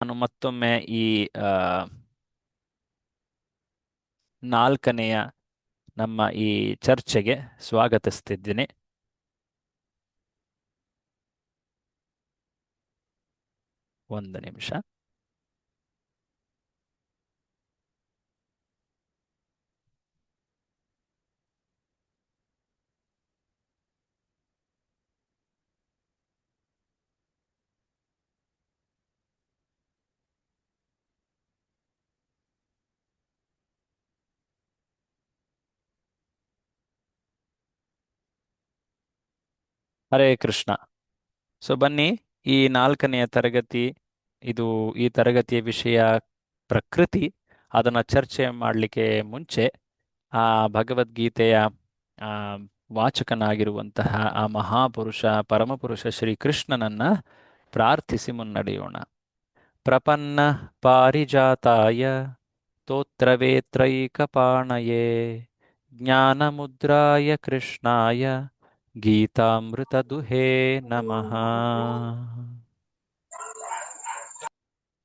ನಾನು ಮತ್ತೊಮ್ಮೆ ಈ ಆ, ನಾಲ್ಕನೆಯ ನಮ್ಮ ಈ ಚರ್ಚೆಗೆ ಸ್ವಾಗತಿಸ್ತಿದ್ದೀನಿ. ಒಂದು ನಿಮಿಷ. ಹರೇ ಕೃಷ್ಣ. ಸೊ ಬನ್ನಿ, ಈ ನಾಲ್ಕನೆಯ ತರಗತಿ, ಇದು ಈ ತರಗತಿಯ ವಿಷಯ ಪ್ರಕೃತಿ. ಅದನ್ನು ಚರ್ಚೆ ಮಾಡಲಿಕ್ಕೆ ಮುಂಚೆ ಆ ಭಗವದ್ಗೀತೆಯ ಆ, ವಾಚಕನಾಗಿರುವಂತಹ ಆ ಮಹಾಪುರುಷ ಪರಮಪುರುಷ ಶ್ರೀಕೃಷ್ಣನನ್ನ ಪ್ರಾರ್ಥಿಸಿ ಮುನ್ನಡೆಯೋಣ. ಪ್ರಪನ್ನ ಪಾರಿಜಾತಾಯ ಸ್ತೋತ್ರವೇತ್ರೈಕಪಾಣಯೇ ಜ್ಞಾನಮುದ್ರಾಯ ಕೃಷ್ಣಾಯ ಗೀತಾಮೃತದುಹೇ ನಮಃ.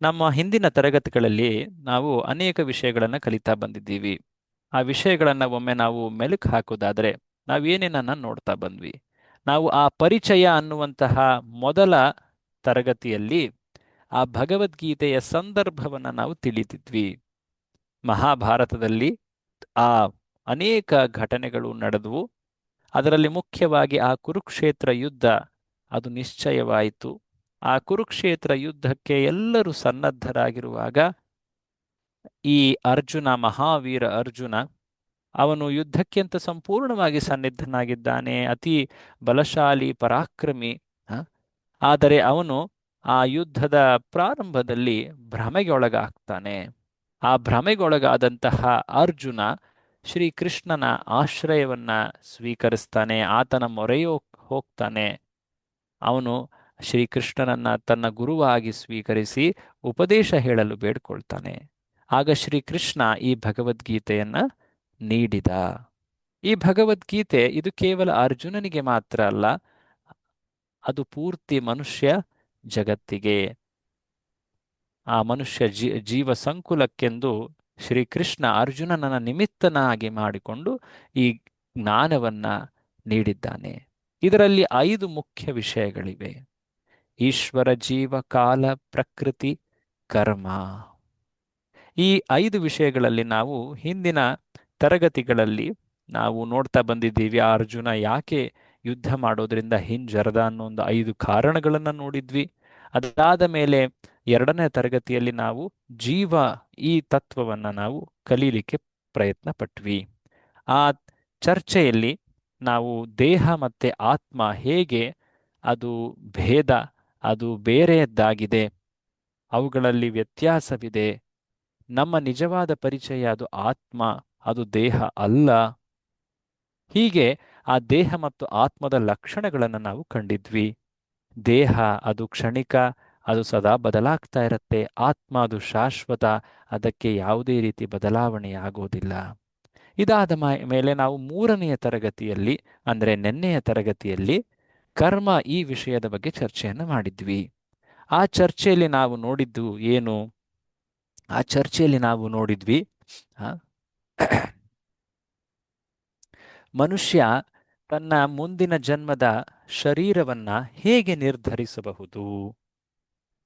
ನಮ್ಮ ಹಿಂದಿನ ತರಗತಿಗಳಲ್ಲಿ ನಾವು ಅನೇಕ ವಿಷಯಗಳನ್ನು ಕಲಿತಾ ಬಂದಿದ್ದೀವಿ. ಆ ವಿಷಯಗಳನ್ನು ಒಮ್ಮೆ ನಾವು ಮೆಲುಕು ಹಾಕೋದಾದರೆ ನಾವೇನೇನನ್ನ ನೋಡ್ತಾ ಬಂದ್ವಿ. ನಾವು ಆ ಪರಿಚಯ ಅನ್ನುವಂತಹ ಮೊದಲ ತರಗತಿಯಲ್ಲಿ ಆ ಭಗವದ್ಗೀತೆಯ ಸಂದರ್ಭವನ್ನು ನಾವು ತಿಳಿದಿದ್ವಿ. ಮಹಾಭಾರತದಲ್ಲಿ ಆ ಅನೇಕ ಘಟನೆಗಳು ನಡೆದವು. ಅದರಲ್ಲಿ ಮುಖ್ಯವಾಗಿ ಆ ಕುರುಕ್ಷೇತ್ರ ಯುದ್ಧ ಅದು ನಿಶ್ಚಯವಾಯಿತು. ಆ ಕುರುಕ್ಷೇತ್ರ ಯುದ್ಧಕ್ಕೆ ಎಲ್ಲರೂ ಸನ್ನದ್ಧರಾಗಿರುವಾಗ ಈ ಅರ್ಜುನ, ಮಹಾವೀರ ಅರ್ಜುನ, ಅವನು ಯುದ್ಧಕ್ಕೆ ಅಂತ ಸಂಪೂರ್ಣವಾಗಿ ಸನ್ನಿದ್ಧನಾಗಿದ್ದಾನೆ, ಅತಿ ಬಲಶಾಲಿ ಪರಾಕ್ರಮಿ. ಆದರೆ ಅವನು ಆ ಯುದ್ಧದ ಪ್ರಾರಂಭದಲ್ಲಿ ಭ್ರಮೆಗೆ ಒಳಗಾಗ್ತಾನೆ. ಆ ಭ್ರಮೆಗೊಳಗಾದಂತಹ ಅರ್ಜುನ ಶ್ರೀಕೃಷ್ಣನ ಆಶ್ರಯವನ್ನ ಸ್ವೀಕರಿಸ್ತಾನೆ, ಆತನ ಮೊರೆಯೋ ಹೋಗ್ತಾನೆ. ಅವನು ಶ್ರೀಕೃಷ್ಣನನ್ನ ತನ್ನ ಗುರುವಾಗಿ ಸ್ವೀಕರಿಸಿ ಉಪದೇಶ ಹೇಳಲು ಬೇಡ್ಕೊಳ್ತಾನೆ. ಆಗ ಶ್ರೀಕೃಷ್ಣ ಈ ಭಗವದ್ಗೀತೆಯನ್ನ ನೀಡಿದ. ಈ ಭಗವದ್ಗೀತೆ ಇದು ಕೇವಲ ಅರ್ಜುನನಿಗೆ ಮಾತ್ರ ಅಲ್ಲ, ಅದು ಪೂರ್ತಿ ಮನುಷ್ಯ ಜಗತ್ತಿಗೆ, ಆ ಮನುಷ್ಯ ಜೀವ ಸಂಕುಲಕ್ಕೆಂದು ಶ್ರೀಕೃಷ್ಣ ಅರ್ಜುನನನ್ನ ನಿಮಿತ್ತನಾಗಿ ಮಾಡಿಕೊಂಡು ಈ ಜ್ಞಾನವನ್ನ ನೀಡಿದ್ದಾನೆ. ಇದರಲ್ಲಿ 5 ಮುಖ್ಯ ವಿಷಯಗಳಿವೆ: ಈಶ್ವರ, ಜೀವ, ಕಾಲ, ಪ್ರಕೃತಿ, ಕರ್ಮ. ಈ 5 ವಿಷಯಗಳಲ್ಲಿ ನಾವು ಹಿಂದಿನ ತರಗತಿಗಳಲ್ಲಿ ನಾವು ನೋಡ್ತಾ ಬಂದಿದ್ದೀವಿ. ಆ ಅರ್ಜುನ ಯಾಕೆ ಯುದ್ಧ ಮಾಡೋದ್ರಿಂದ ಹಿಂಜರದ ಅನ್ನೋ ಒಂದು 5 ಕಾರಣಗಳನ್ನು ನೋಡಿದ್ವಿ. ಅದಾದ ಮೇಲೆ 2ನೇ ತರಗತಿಯಲ್ಲಿ ನಾವು ಜೀವ, ಈ ತತ್ವವನ್ನು ನಾವು ಕಲೀಲಿಕ್ಕೆ ಪ್ರಯತ್ನ ಪಟ್ವಿ. ಆ ಚರ್ಚೆಯಲ್ಲಿ ನಾವು ದೇಹ ಮತ್ತೆ ಆತ್ಮ ಹೇಗೆ ಅದು ಭೇದ, ಅದು ಬೇರೆಯದ್ದಾಗಿದೆ, ಅವುಗಳಲ್ಲಿ ವ್ಯತ್ಯಾಸವಿದೆ, ನಮ್ಮ ನಿಜವಾದ ಪರಿಚಯ ಅದು ಆತ್ಮ, ಅದು ದೇಹ ಅಲ್ಲ, ಹೀಗೆ ಆ ದೇಹ ಮತ್ತು ಆತ್ಮದ ಲಕ್ಷಣಗಳನ್ನು ನಾವು ಕಂಡಿದ್ವಿ. ದೇಹ ಅದು ಕ್ಷಣಿಕ, ಅದು ಸದಾ ಬದಲಾಗ್ತಾ ಇರುತ್ತೆ. ಆತ್ಮ ಅದು ಶಾಶ್ವತ, ಅದಕ್ಕೆ ಯಾವುದೇ ರೀತಿ ಬದಲಾವಣೆ ಆಗೋದಿಲ್ಲ. ಇದಾದ ಮೇಲೆ ನಾವು 3ನೆಯ ತರಗತಿಯಲ್ಲಿ, ಅಂದರೆ ನಿನ್ನೆಯ ತರಗತಿಯಲ್ಲಿ, ಕರ್ಮ ಈ ವಿಷಯದ ಬಗ್ಗೆ ಚರ್ಚೆಯನ್ನು ಮಾಡಿದ್ವಿ. ಆ ಚರ್ಚೆಯಲ್ಲಿ ನಾವು ನೋಡಿದ್ದು ಏನು? ಆ ಚರ್ಚೆಯಲ್ಲಿ ನಾವು ನೋಡಿದ್ವಿ ಮನುಷ್ಯ ತನ್ನ ಮುಂದಿನ ಜನ್ಮದ ಶರೀರವನ್ನ ಹೇಗೆ ನಿರ್ಧರಿಸಬಹುದು.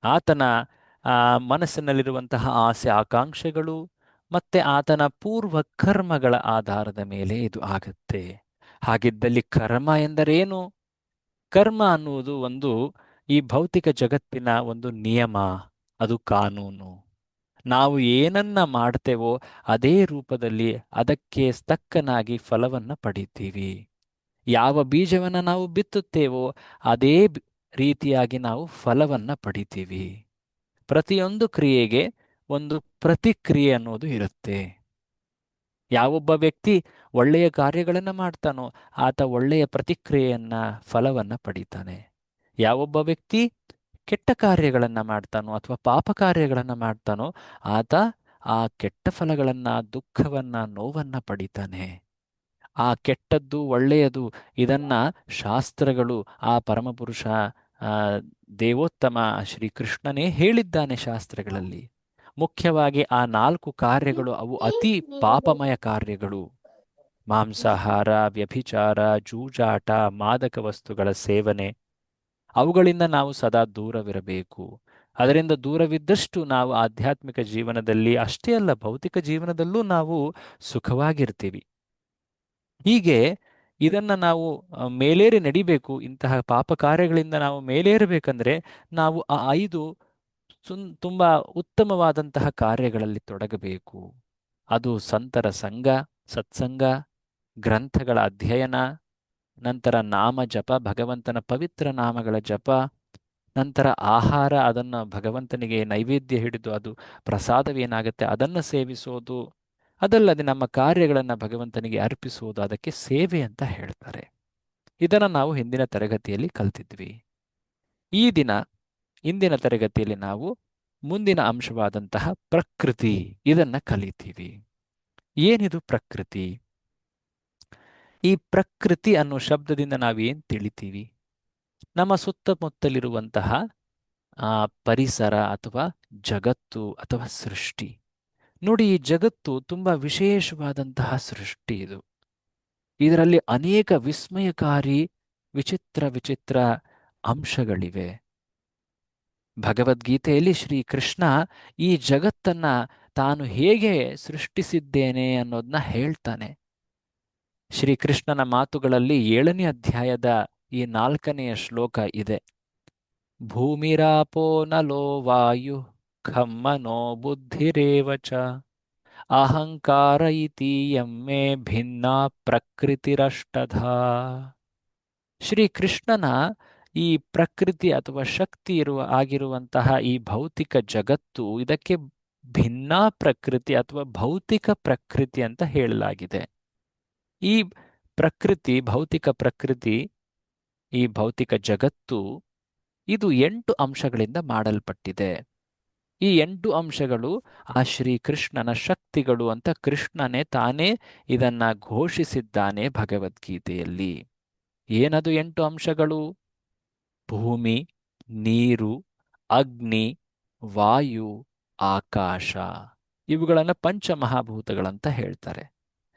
ಆತನ ಮನಸ್ಸಿನಲ್ಲಿರುವಂತಹ ಆಸೆ ಆಕಾಂಕ್ಷೆಗಳು ಮತ್ತೆ ಆತನ ಪೂರ್ವ ಕರ್ಮಗಳ ಆಧಾರದ ಮೇಲೆ ಇದು ಆಗತ್ತೆ. ಹಾಗಿದ್ದಲ್ಲಿ ಕರ್ಮ ಎಂದರೇನು? ಕರ್ಮ ಅನ್ನುವುದು ಒಂದು ಈ ಭೌತಿಕ ಜಗತ್ತಿನ ಒಂದು ನಿಯಮ, ಅದು ಕಾನೂನು. ನಾವು ಏನನ್ನ ಮಾಡ್ತೇವೋ ಅದೇ ರೂಪದಲ್ಲಿ ಅದಕ್ಕೆ ತಕ್ಕನಾಗಿ ಫಲವನ್ನ ಪಡಿತೀವಿ. ಯಾವ ಬೀಜವನ್ನ ನಾವು ಬಿತ್ತುತ್ತೇವೋ ಅದೇ ರೀತಿಯಾಗಿ ನಾವು ಫಲವನ್ನ ಪಡಿತೀವಿ. ಪ್ರತಿಯೊಂದು ಕ್ರಿಯೆಗೆ ಒಂದು ಪ್ರತಿಕ್ರಿಯೆ ಅನ್ನೋದು ಇರುತ್ತೆ. ಯಾವೊಬ್ಬ ವ್ಯಕ್ತಿ ಒಳ್ಳೆಯ ಕಾರ್ಯಗಳನ್ನು ಮಾಡ್ತಾನೋ ಆತ ಒಳ್ಳೆಯ ಪ್ರತಿಕ್ರಿಯೆಯನ್ನ, ಫಲವನ್ನ ಪಡಿತಾನೆ. ಯಾವೊಬ್ಬ ವ್ಯಕ್ತಿ ಕೆಟ್ಟ ಕಾರ್ಯಗಳನ್ನು ಮಾಡ್ತಾನೋ ಅಥವಾ ಪಾಪ ಕಾರ್ಯಗಳನ್ನು ಮಾಡ್ತಾನೋ ಆತ ಆ ಕೆಟ್ಟ ಫಲಗಳನ್ನ, ದುಃಖವನ್ನ, ನೋವನ್ನ ಪಡಿತಾನೆ. ಆ ಕೆಟ್ಟದ್ದು ಒಳ್ಳೆಯದು ಇದನ್ನ ಶಾಸ್ತ್ರಗಳು, ಆ ಪರಮಪುರುಷ ಆ, ದೇವೋತ್ತಮ ಶ್ರೀಕೃಷ್ಣನೇ ಹೇಳಿದ್ದಾನೆ ಶಾಸ್ತ್ರಗಳಲ್ಲಿ. ಮುಖ್ಯವಾಗಿ ಆ 4 ಕಾರ್ಯಗಳು ಅವು ಅತಿ ಪಾಪಮಯ ಕಾರ್ಯಗಳು. ಮಾಂಸಾಹಾರ, ವ್ಯಭಿಚಾರ, ಜೂಜಾಟ, ಮಾದಕ ವಸ್ತುಗಳ ಸೇವನೆ, ಅವುಗಳಿಂದ ನಾವು ಸದಾ ದೂರವಿರಬೇಕು. ಅದರಿಂದ ದೂರವಿದ್ದಷ್ಟು ನಾವು ಆಧ್ಯಾತ್ಮಿಕ ಜೀವನದಲ್ಲಿ ಅಷ್ಟೇ ಅಲ್ಲ, ಭೌತಿಕ ಜೀವನದಲ್ಲೂ ನಾವು ಸುಖವಾಗಿರ್ತೀವಿ. ಹೀಗೆ ಇದನ್ನ ನಾವು ಮೇಲೇರಿ ನಡಿಬೇಕು. ಇಂತಹ ಪಾಪ ಕಾರ್ಯಗಳಿಂದ ನಾವು ಮೇಲೇರಬೇಕಂದ್ರೆ ನಾವು ಆ 5 ತುಂಬಾ ಉತ್ತಮವಾದಂತಹ ಕಾರ್ಯಗಳಲ್ಲಿ ತೊಡಗಬೇಕು. ಅದು ಸಂತರ ಸಂಘ, ಸತ್ಸಂಗ, ಗ್ರಂಥಗಳ ಅಧ್ಯಯನ, ನಂತರ ನಾಮ ಜಪ, ಭಗವಂತನ ಪವಿತ್ರ ನಾಮಗಳ ಜಪ, ನಂತರ ಆಹಾರ, ಅದನ್ನು ಭಗವಂತನಿಗೆ ನೈವೇದ್ಯ ಹಿಡಿದು ಅದು ಪ್ರಸಾದವೇನಾಗುತ್ತೆ ಅದನ್ನು ಸೇವಿಸೋದು, ಅದಲ್ಲದೆ ನಮ್ಮ ಕಾರ್ಯಗಳನ್ನು ಭಗವಂತನಿಗೆ ಅರ್ಪಿಸುವುದು, ಅದಕ್ಕೆ ಸೇವೆ ಅಂತ ಹೇಳ್ತಾರೆ. ಇದನ್ನು ನಾವು ಹಿಂದಿನ ತರಗತಿಯಲ್ಲಿ ಕಲ್ತಿದ್ವಿ. ಈ ದಿನ ಇಂದಿನ ತರಗತಿಯಲ್ಲಿ ನಾವು ಮುಂದಿನ ಅಂಶವಾದಂತಹ ಪ್ರಕೃತಿ, ಇದನ್ನ ಕಲಿತೀವಿ. ಏನಿದು ಪ್ರಕೃತಿ? ಈ ಪ್ರಕೃತಿ ಅನ್ನೋ ಶಬ್ದದಿಂದ ನಾವೇನ್ ತಿಳಿತೀವಿ? ನಮ್ಮ ಸುತ್ತಮುತ್ತಲಿರುವಂತಹ ಪರಿಸರ ಅಥವಾ ಜಗತ್ತು ಅಥವಾ ಸೃಷ್ಟಿ. ನೋಡಿ, ಈ ಜಗತ್ತು ತುಂಬಾ ವಿಶೇಷವಾದಂತಹ ಸೃಷ್ಟಿ. ಇದರಲ್ಲಿ ಅನೇಕ ವಿಸ್ಮಯಕಾರಿ ವಿಚಿತ್ರ ವಿಚಿತ್ರ ಅಂಶಗಳಿವೆ. ಭಗವದ್ಗೀತೆಯಲ್ಲಿ ಶ್ರೀಕೃಷ್ಣ ಈ ಜಗತ್ತನ್ನ ತಾನು ಹೇಗೆ ಸೃಷ್ಟಿಸಿದ್ದೇನೆ ಅನ್ನೋದನ್ನ ಹೇಳ್ತಾನೆ. ಶ್ರೀಕೃಷ್ಣನ ಮಾತುಗಳಲ್ಲಿ 7ನೇ ಅಧ್ಯಾಯದ ಈ 4ನೆಯ ಶ್ಲೋಕ ಇದೆ. ಭೂಮಿರಾಪೋ ನಲೋ ವಾಯು ಖಂ ಮನೋ ಬುದ್ಧಿರೇವ ಚ ಅಹಂಕಾರ ಇತಿ ಯಮ್ಮೆ ಭಿನ್ನ ಪ್ರಕೃತಿರಷ್ಟಧಾ. ಶ್ರೀಕೃಷ್ಣನ ಈ ಪ್ರಕೃತಿ ಅಥವಾ ಶಕ್ತಿ ಆಗಿರುವಂತಹ ಈ ಭೌತಿಕ ಜಗತ್ತು, ಇದಕ್ಕೆ ಭಿನ್ನ ಪ್ರಕೃತಿ ಅಥವಾ ಭೌತಿಕ ಪ್ರಕೃತಿ ಅಂತ ಹೇಳಲಾಗಿದೆ. ಈ ಪ್ರಕೃತಿ, ಭೌತಿಕ ಪ್ರಕೃತಿ, ಈ ಭೌತಿಕ ಜಗತ್ತು, ಇದು 8 ಅಂಶಗಳಿಂದ ಮಾಡಲ್ಪಟ್ಟಿದೆ. ಈ 8 ಅಂಶಗಳು ಆ ಶ್ರೀಕೃಷ್ಣನ ಶಕ್ತಿಗಳು ಅಂತ ಕೃಷ್ಣನೇ ತಾನೇ ಇದನ್ನ ಘೋಷಿಸಿದ್ದಾನೆ ಭಗವದ್ಗೀತೆಯಲ್ಲಿ. ಏನದು 8 ಅಂಶಗಳು? ಭೂಮಿ, ನೀರು, ಅಗ್ನಿ, ವಾಯು, ಆಕಾಶ, ಇವುಗಳನ್ನು ಪಂಚಮಹಾಭೂತಗಳಂತ ಹೇಳ್ತಾರೆ.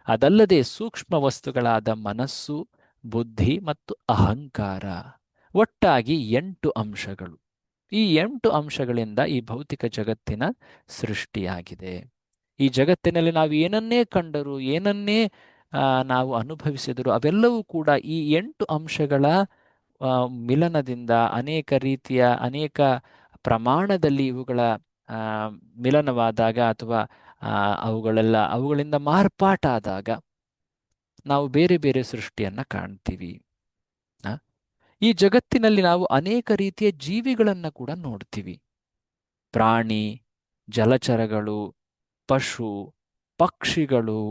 ಅದಲ್ಲದೆ ಸೂಕ್ಷ್ಮ ವಸ್ತುಗಳಾದ ಮನಸ್ಸು, ಬುದ್ಧಿ ಮತ್ತು ಅಹಂಕಾರ, ಒಟ್ಟಾಗಿ 8 ಅಂಶಗಳು. ಈ 8 ಅಂಶಗಳಿಂದ ಈ ಭೌತಿಕ ಜಗತ್ತಿನ ಸೃಷ್ಟಿಯಾಗಿದೆ. ಈ ಜಗತ್ತಿನಲ್ಲಿ ನಾವು ಏನನ್ನೇ ಕಂಡರೂ, ಏನನ್ನೇ ನಾವು ಅನುಭವಿಸಿದರೂ, ಅವೆಲ್ಲವೂ ಕೂಡ ಈ 8 ಅಂಶಗಳ ಮಿಲನದಿಂದ, ಅನೇಕ ರೀತಿಯ ಅನೇಕ ಪ್ರಮಾಣದಲ್ಲಿ ಇವುಗಳ ಮಿಲನವಾದಾಗ ಅಥವಾ ಅವುಗಳಿಂದ ಮಾರ್ಪಾಟಾದಾಗ ನಾವು ಬೇರೆ ಬೇರೆ ಸೃಷ್ಟಿಯನ್ನ ಕಾಣ್ತೀವಿ. ಈ ಜಗತ್ತಿನಲ್ಲಿ ನಾವು ಅನೇಕ ರೀತಿಯ ಜೀವಿಗಳನ್ನು ಕೂಡ ನೋಡ್ತೀವಿ. ಪ್ರಾಣಿ, ಜಲಚರಗಳು, ಪಶು, ಪಕ್ಷಿಗಳು,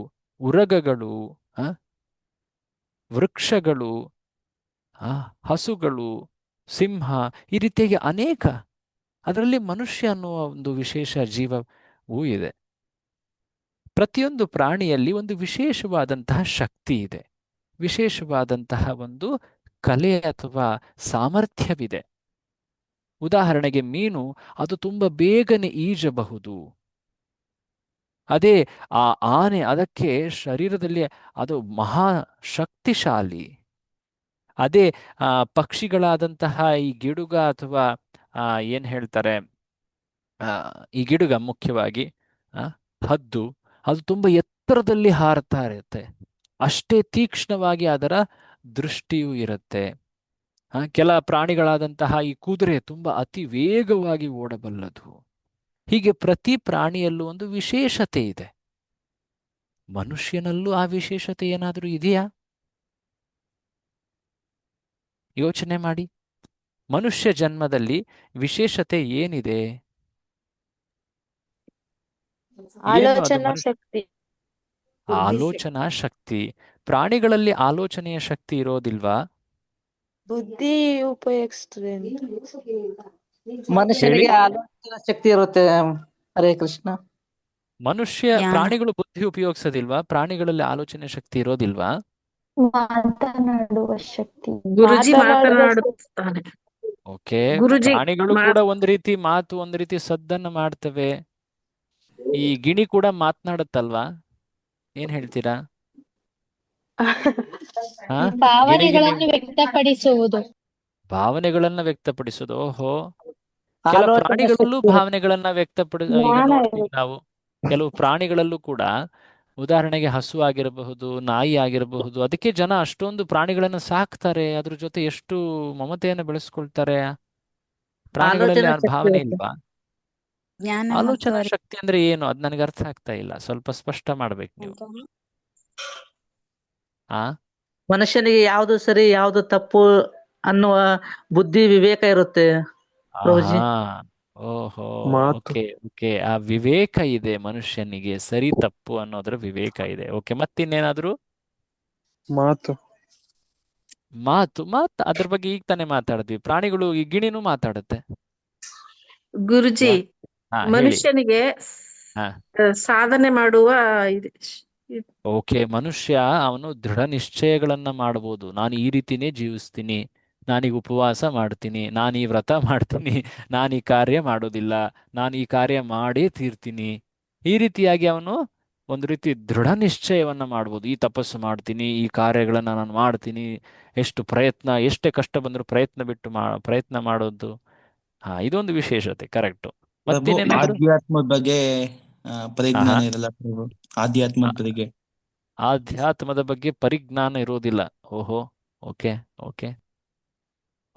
ಉರಗಗಳು, ವೃಕ್ಷಗಳು, ಹಸುಗಳು, ಸಿಂಹ, ಈ ರೀತಿಯಾಗಿ ಅನೇಕ. ಅದರಲ್ಲಿ ಮನುಷ್ಯ ಅನ್ನುವ ಒಂದು ವಿಶೇಷ ಜೀವವೂ ಇದೆ. ಪ್ರತಿಯೊಂದು ಪ್ರಾಣಿಯಲ್ಲಿ ಒಂದು ವಿಶೇಷವಾದಂತಹ ಶಕ್ತಿ ಇದೆ, ವಿಶೇಷವಾದಂತಹ ಒಂದು ಕಲೆ ಅಥವಾ ಸಾಮರ್ಥ್ಯವಿದೆ. ಉದಾಹರಣೆಗೆ ಮೀನು, ಅದು ತುಂಬ ಬೇಗನೆ ಈಜಬಹುದು. ಅದೇ ಆ ಆನೆ, ಅದಕ್ಕೆ ಶರೀರದಲ್ಲಿ ಅದು ಮಹಾ ಶಕ್ತಿಶಾಲಿ. ಅದೇ ಪಕ್ಷಿಗಳಾದಂತಹ ಈ ಗಿಡುಗ ಅಥವಾ ಏನ್ ಹೇಳ್ತಾರೆ, ಈ ಗಿಡುಗ ಮುಖ್ಯವಾಗಿ ಹದ್ದು, ಅದು ತುಂಬ ಎತ್ತರದಲ್ಲಿ ಹಾರತಾ ಇರುತ್ತೆ. ಅಷ್ಟೇ ತೀಕ್ಷ್ಣವಾಗಿ ಅದರ ದೃಷ್ಟಿಯೂ ಇರುತ್ತೆ. ಕೆಲ ಪ್ರಾಣಿಗಳಾದಂತಹ ಈ ಕುದುರೆ ತುಂಬ ಅತಿ ವೇಗವಾಗಿ ಓಡಬಲ್ಲದು. ಹೀಗೆ ಪ್ರತಿ ಪ್ರಾಣಿಯಲ್ಲೂ ಒಂದು ವಿಶೇಷತೆ ಇದೆ. ಮನುಷ್ಯನಲ್ಲೂ ಆ ವಿಶೇಷತೆ ಏನಾದರೂ ಇದೆಯಾ? ಯೋಚನೆ ಮಾಡಿ. ಮನುಷ್ಯ ಜನ್ಮದಲ್ಲಿ ವಿಶೇಷತೆ ಏನಿದೆ? ಆಲೋಚನಾ ಶಕ್ತಿ. ಆಲೋಚನಾ ಶಕ್ತಿ. ಪ್ರಾಣಿಗಳಲ್ಲಿ ಆಲೋಚನೆಯ ಶಕ್ತಿ ಇರೋದಿಲ್ವಾ? ಬುದ್ಧಿ ಉಪಯೋಗಿಸ್ತದೆ. ಮನುಷ್ಯನಿಗೆ ಆಲೋಚನಾ ಶಕ್ತಿ ಇರುತ್ತೆ. ಹರೇ ಕೃಷ್ಣ. ಪ್ರಾಣಿಗಳು ಬುದ್ಧಿ ಉಪಯೋಗಿಸೋದಿಲ್ವಾ? ಪ್ರಾಣಿಗಳಲ್ಲಿ ಆಲೋಚನೆ ಶಕ್ತಿ ಇರೋದಿಲ್ವಾ? ಮಾತನಾಡುವ ಶಕ್ತಿ. ಗುರುಜಿ ಮಾತನಾಡುತ್ತಾನೆ. ಓಕೆ. ಗುರುಜಿ ಪ್ರಾಣಿಗಳು ಮಾ ಕೂಡ ಒಂದು ರೀತಿ ಮಾತು, ಒಂದು ರೀತಿ ಸದ್ದನ್ನು ಮಾಡ್ತವೆ. ಈ ಗಿಣಿ ಕೂಡ ಮಾತನಾಡುತ್ತಲ್ವಾ? ಏನ್ ಹೇಳ್ತೀರಾ? ಹಾ, ಗಿಣಿಗಿನಿ ಭಾವನೆಗಳನ್ನು ವ್ಯಕ್ತಪಡಿಸುವುದು. ಭಾವನೆಗಳನ್ನ ವ್ಯಕ್ತಪಡಿಸೋದು. ಓಹೋ. ಕೆಲ ಆಲೋಚನಾ ಪ್ರಾಣಿಗಳಲ್ಲೂ ಶಕ್ತಿ ಇರುತ್ತೆ. ಭಾವನೆಗಳನ್ನ ಈಗ ಜ್ಞಾನ ನೋಡ್ತೀವಿ ಇರುತ್ತೆ. ನಾವು. ಕೆಲವು ಪ್ರಾಣಿಗಳಲ್ಲೂ ಕೂಡ, ಉದಾಹರಣೆಗೆ ಹಸು ಆಗಿರಬಹುದು, ನಾಯಿ ಆಗಿರಬಹುದು, ಅದಕ್ಕೆ ಜನ ಅಷ್ಟೊಂದು ಪ್ರಾಣಿಗಳನ್ನ ಸಾಕ್ತಾರೆ, ಅದ್ರ ಜೊತೆ ಎಷ್ಟು ಮಮತೆಯನ್ನು ಬೆಳೆಸ್ಕೊಳ್ತಾರೆ. ಪ್ರಾಣಿಗಳಲ್ಲಿ ಆಲೋಚನಾ ಆ ಶಕ್ತಿ ಭಾವನೆ ಇರುತ್ತೆ. ಇಲ್ವಾ? ಜ್ಞಾನ ಮತ್ತು ಆಲೋಚನಾ ಶಕ್ತಿ ಅಂದ್ರೆ ಏನು? ಅದ್ ನನಗೆ ಅರ್ಥ ಆಗ್ತಾ ಇಲ್ಲ, ಸ್ವಲ್ಪ ಸ್ಪಷ್ಟ ಮಾಡ್ಬೇಕು ನೀವು. ಆ ಮನುಷ್ಯನಿಗೆ ಯಾವುದು ಸರಿ ಯಾವುದು ತಪ್ಪು ಅನ್ನುವ ಬುದ್ಧಿ ವಿವೇಕ ಇರುತ್ತೆ ಪ್ರಭುಜಿ. ಆಹಾ. ಓಹೋ. ಮಾತು ಓಕೆ ಓಕೆ, ಆ ವಿವೇಕ ಇದೆ ಮನುಷ್ಯನಿಗೆ, ಸರಿ ತಪ್ಪು ಅನ್ನೋದ್ರ ವಿವೇಕ ಇದೆ. ಓಕೆ, ಮತ್ತಿನ್ನೇನಾದ್ರು? ಮಾತು ಮಾತು ಅದ್ರ ಬಗ್ಗೆ ಈಗ ತಾನೇ ಮಾತಾಡಿದ್ವಿ. ಪ್ರಾಣಿಗಳು, ಈ ಗಿಣಿನೂ ಮಾತಾಡುತ್ತೆ ಗುರುಜಿ ಅಲ್ವಾ? ಹಾ, ಹೇಳಿ. ಮನುಷ್ಯನಿಗೆ ಹಾ, ಸಾಧನೆ ಮಾಡುವ ಇದು- ಓಕೆ. ಮನುಷ್ಯ ಅವನು ದೃಢ ನಿಶ್ಚಯಗಳನ್ನ ಮಾಡಬಹುದು. ನಾನು ಈ ರೀತಿನೇ ಜೀವಿಸ್ತೀನಿ, ನಾನೀಗ ಉಪವಾಸ ಮಾಡ್ತೀನಿ, ನಾನು ಈ ವ್ರತ ಮಾಡ್ತೀನಿ, ನಾನು ಈ ಕಾರ್ಯ ಮಾಡೋದಿಲ್ಲ, ನಾನು ಈ ಕಾರ್ಯ ಮಾಡೇ ತೀರ್ತೀನಿ. ಈ ರೀತಿಯಾಗಿ ಅವನು ಒಂದು ರೀತಿ ದೃಢ ನಿಶ್ಚಯವನ್ನ ಮಾಡ್ಬೋದು. ಈ ತಪಸ್ಸು ಮಾಡ್ತೀನಿ, ಈ ಕಾರ್ಯಗಳನ್ನ ನಾನು ಮಾಡ್ತೀನಿ, ಎಷ್ಟೇ ಕಷ್ಟ ಬಂದರೂ ಪ್ರಯತ್ನ ಮಾಡೋದು. ಹಾ, ಇದೊಂದು ವಿಶೇಷತೆ. ಕರೆಕ್ಟು. ಪ್ರಭು ಮತ್ತಿನ್ನೇನಾದ್ರು? ಆಧ್ಯಾತ್ಮದ ಬಗ್ಗೆ ಆಹಾ. ಪರಿಜ್ಞಾನ ಇರಲ್ಲ ಪ್ರಭು. ಆಧ್ಯಾತ್ಮದ ಬಗ್ಗೆ ಆಧ್ಯಾತ್ಮದ ಬಗ್ಗೆ ಪರಿಜ್ಞಾನ ಇರೋದಿಲ್ಲ. ಓಹೋ. ಓಕೆ ಓಕೆ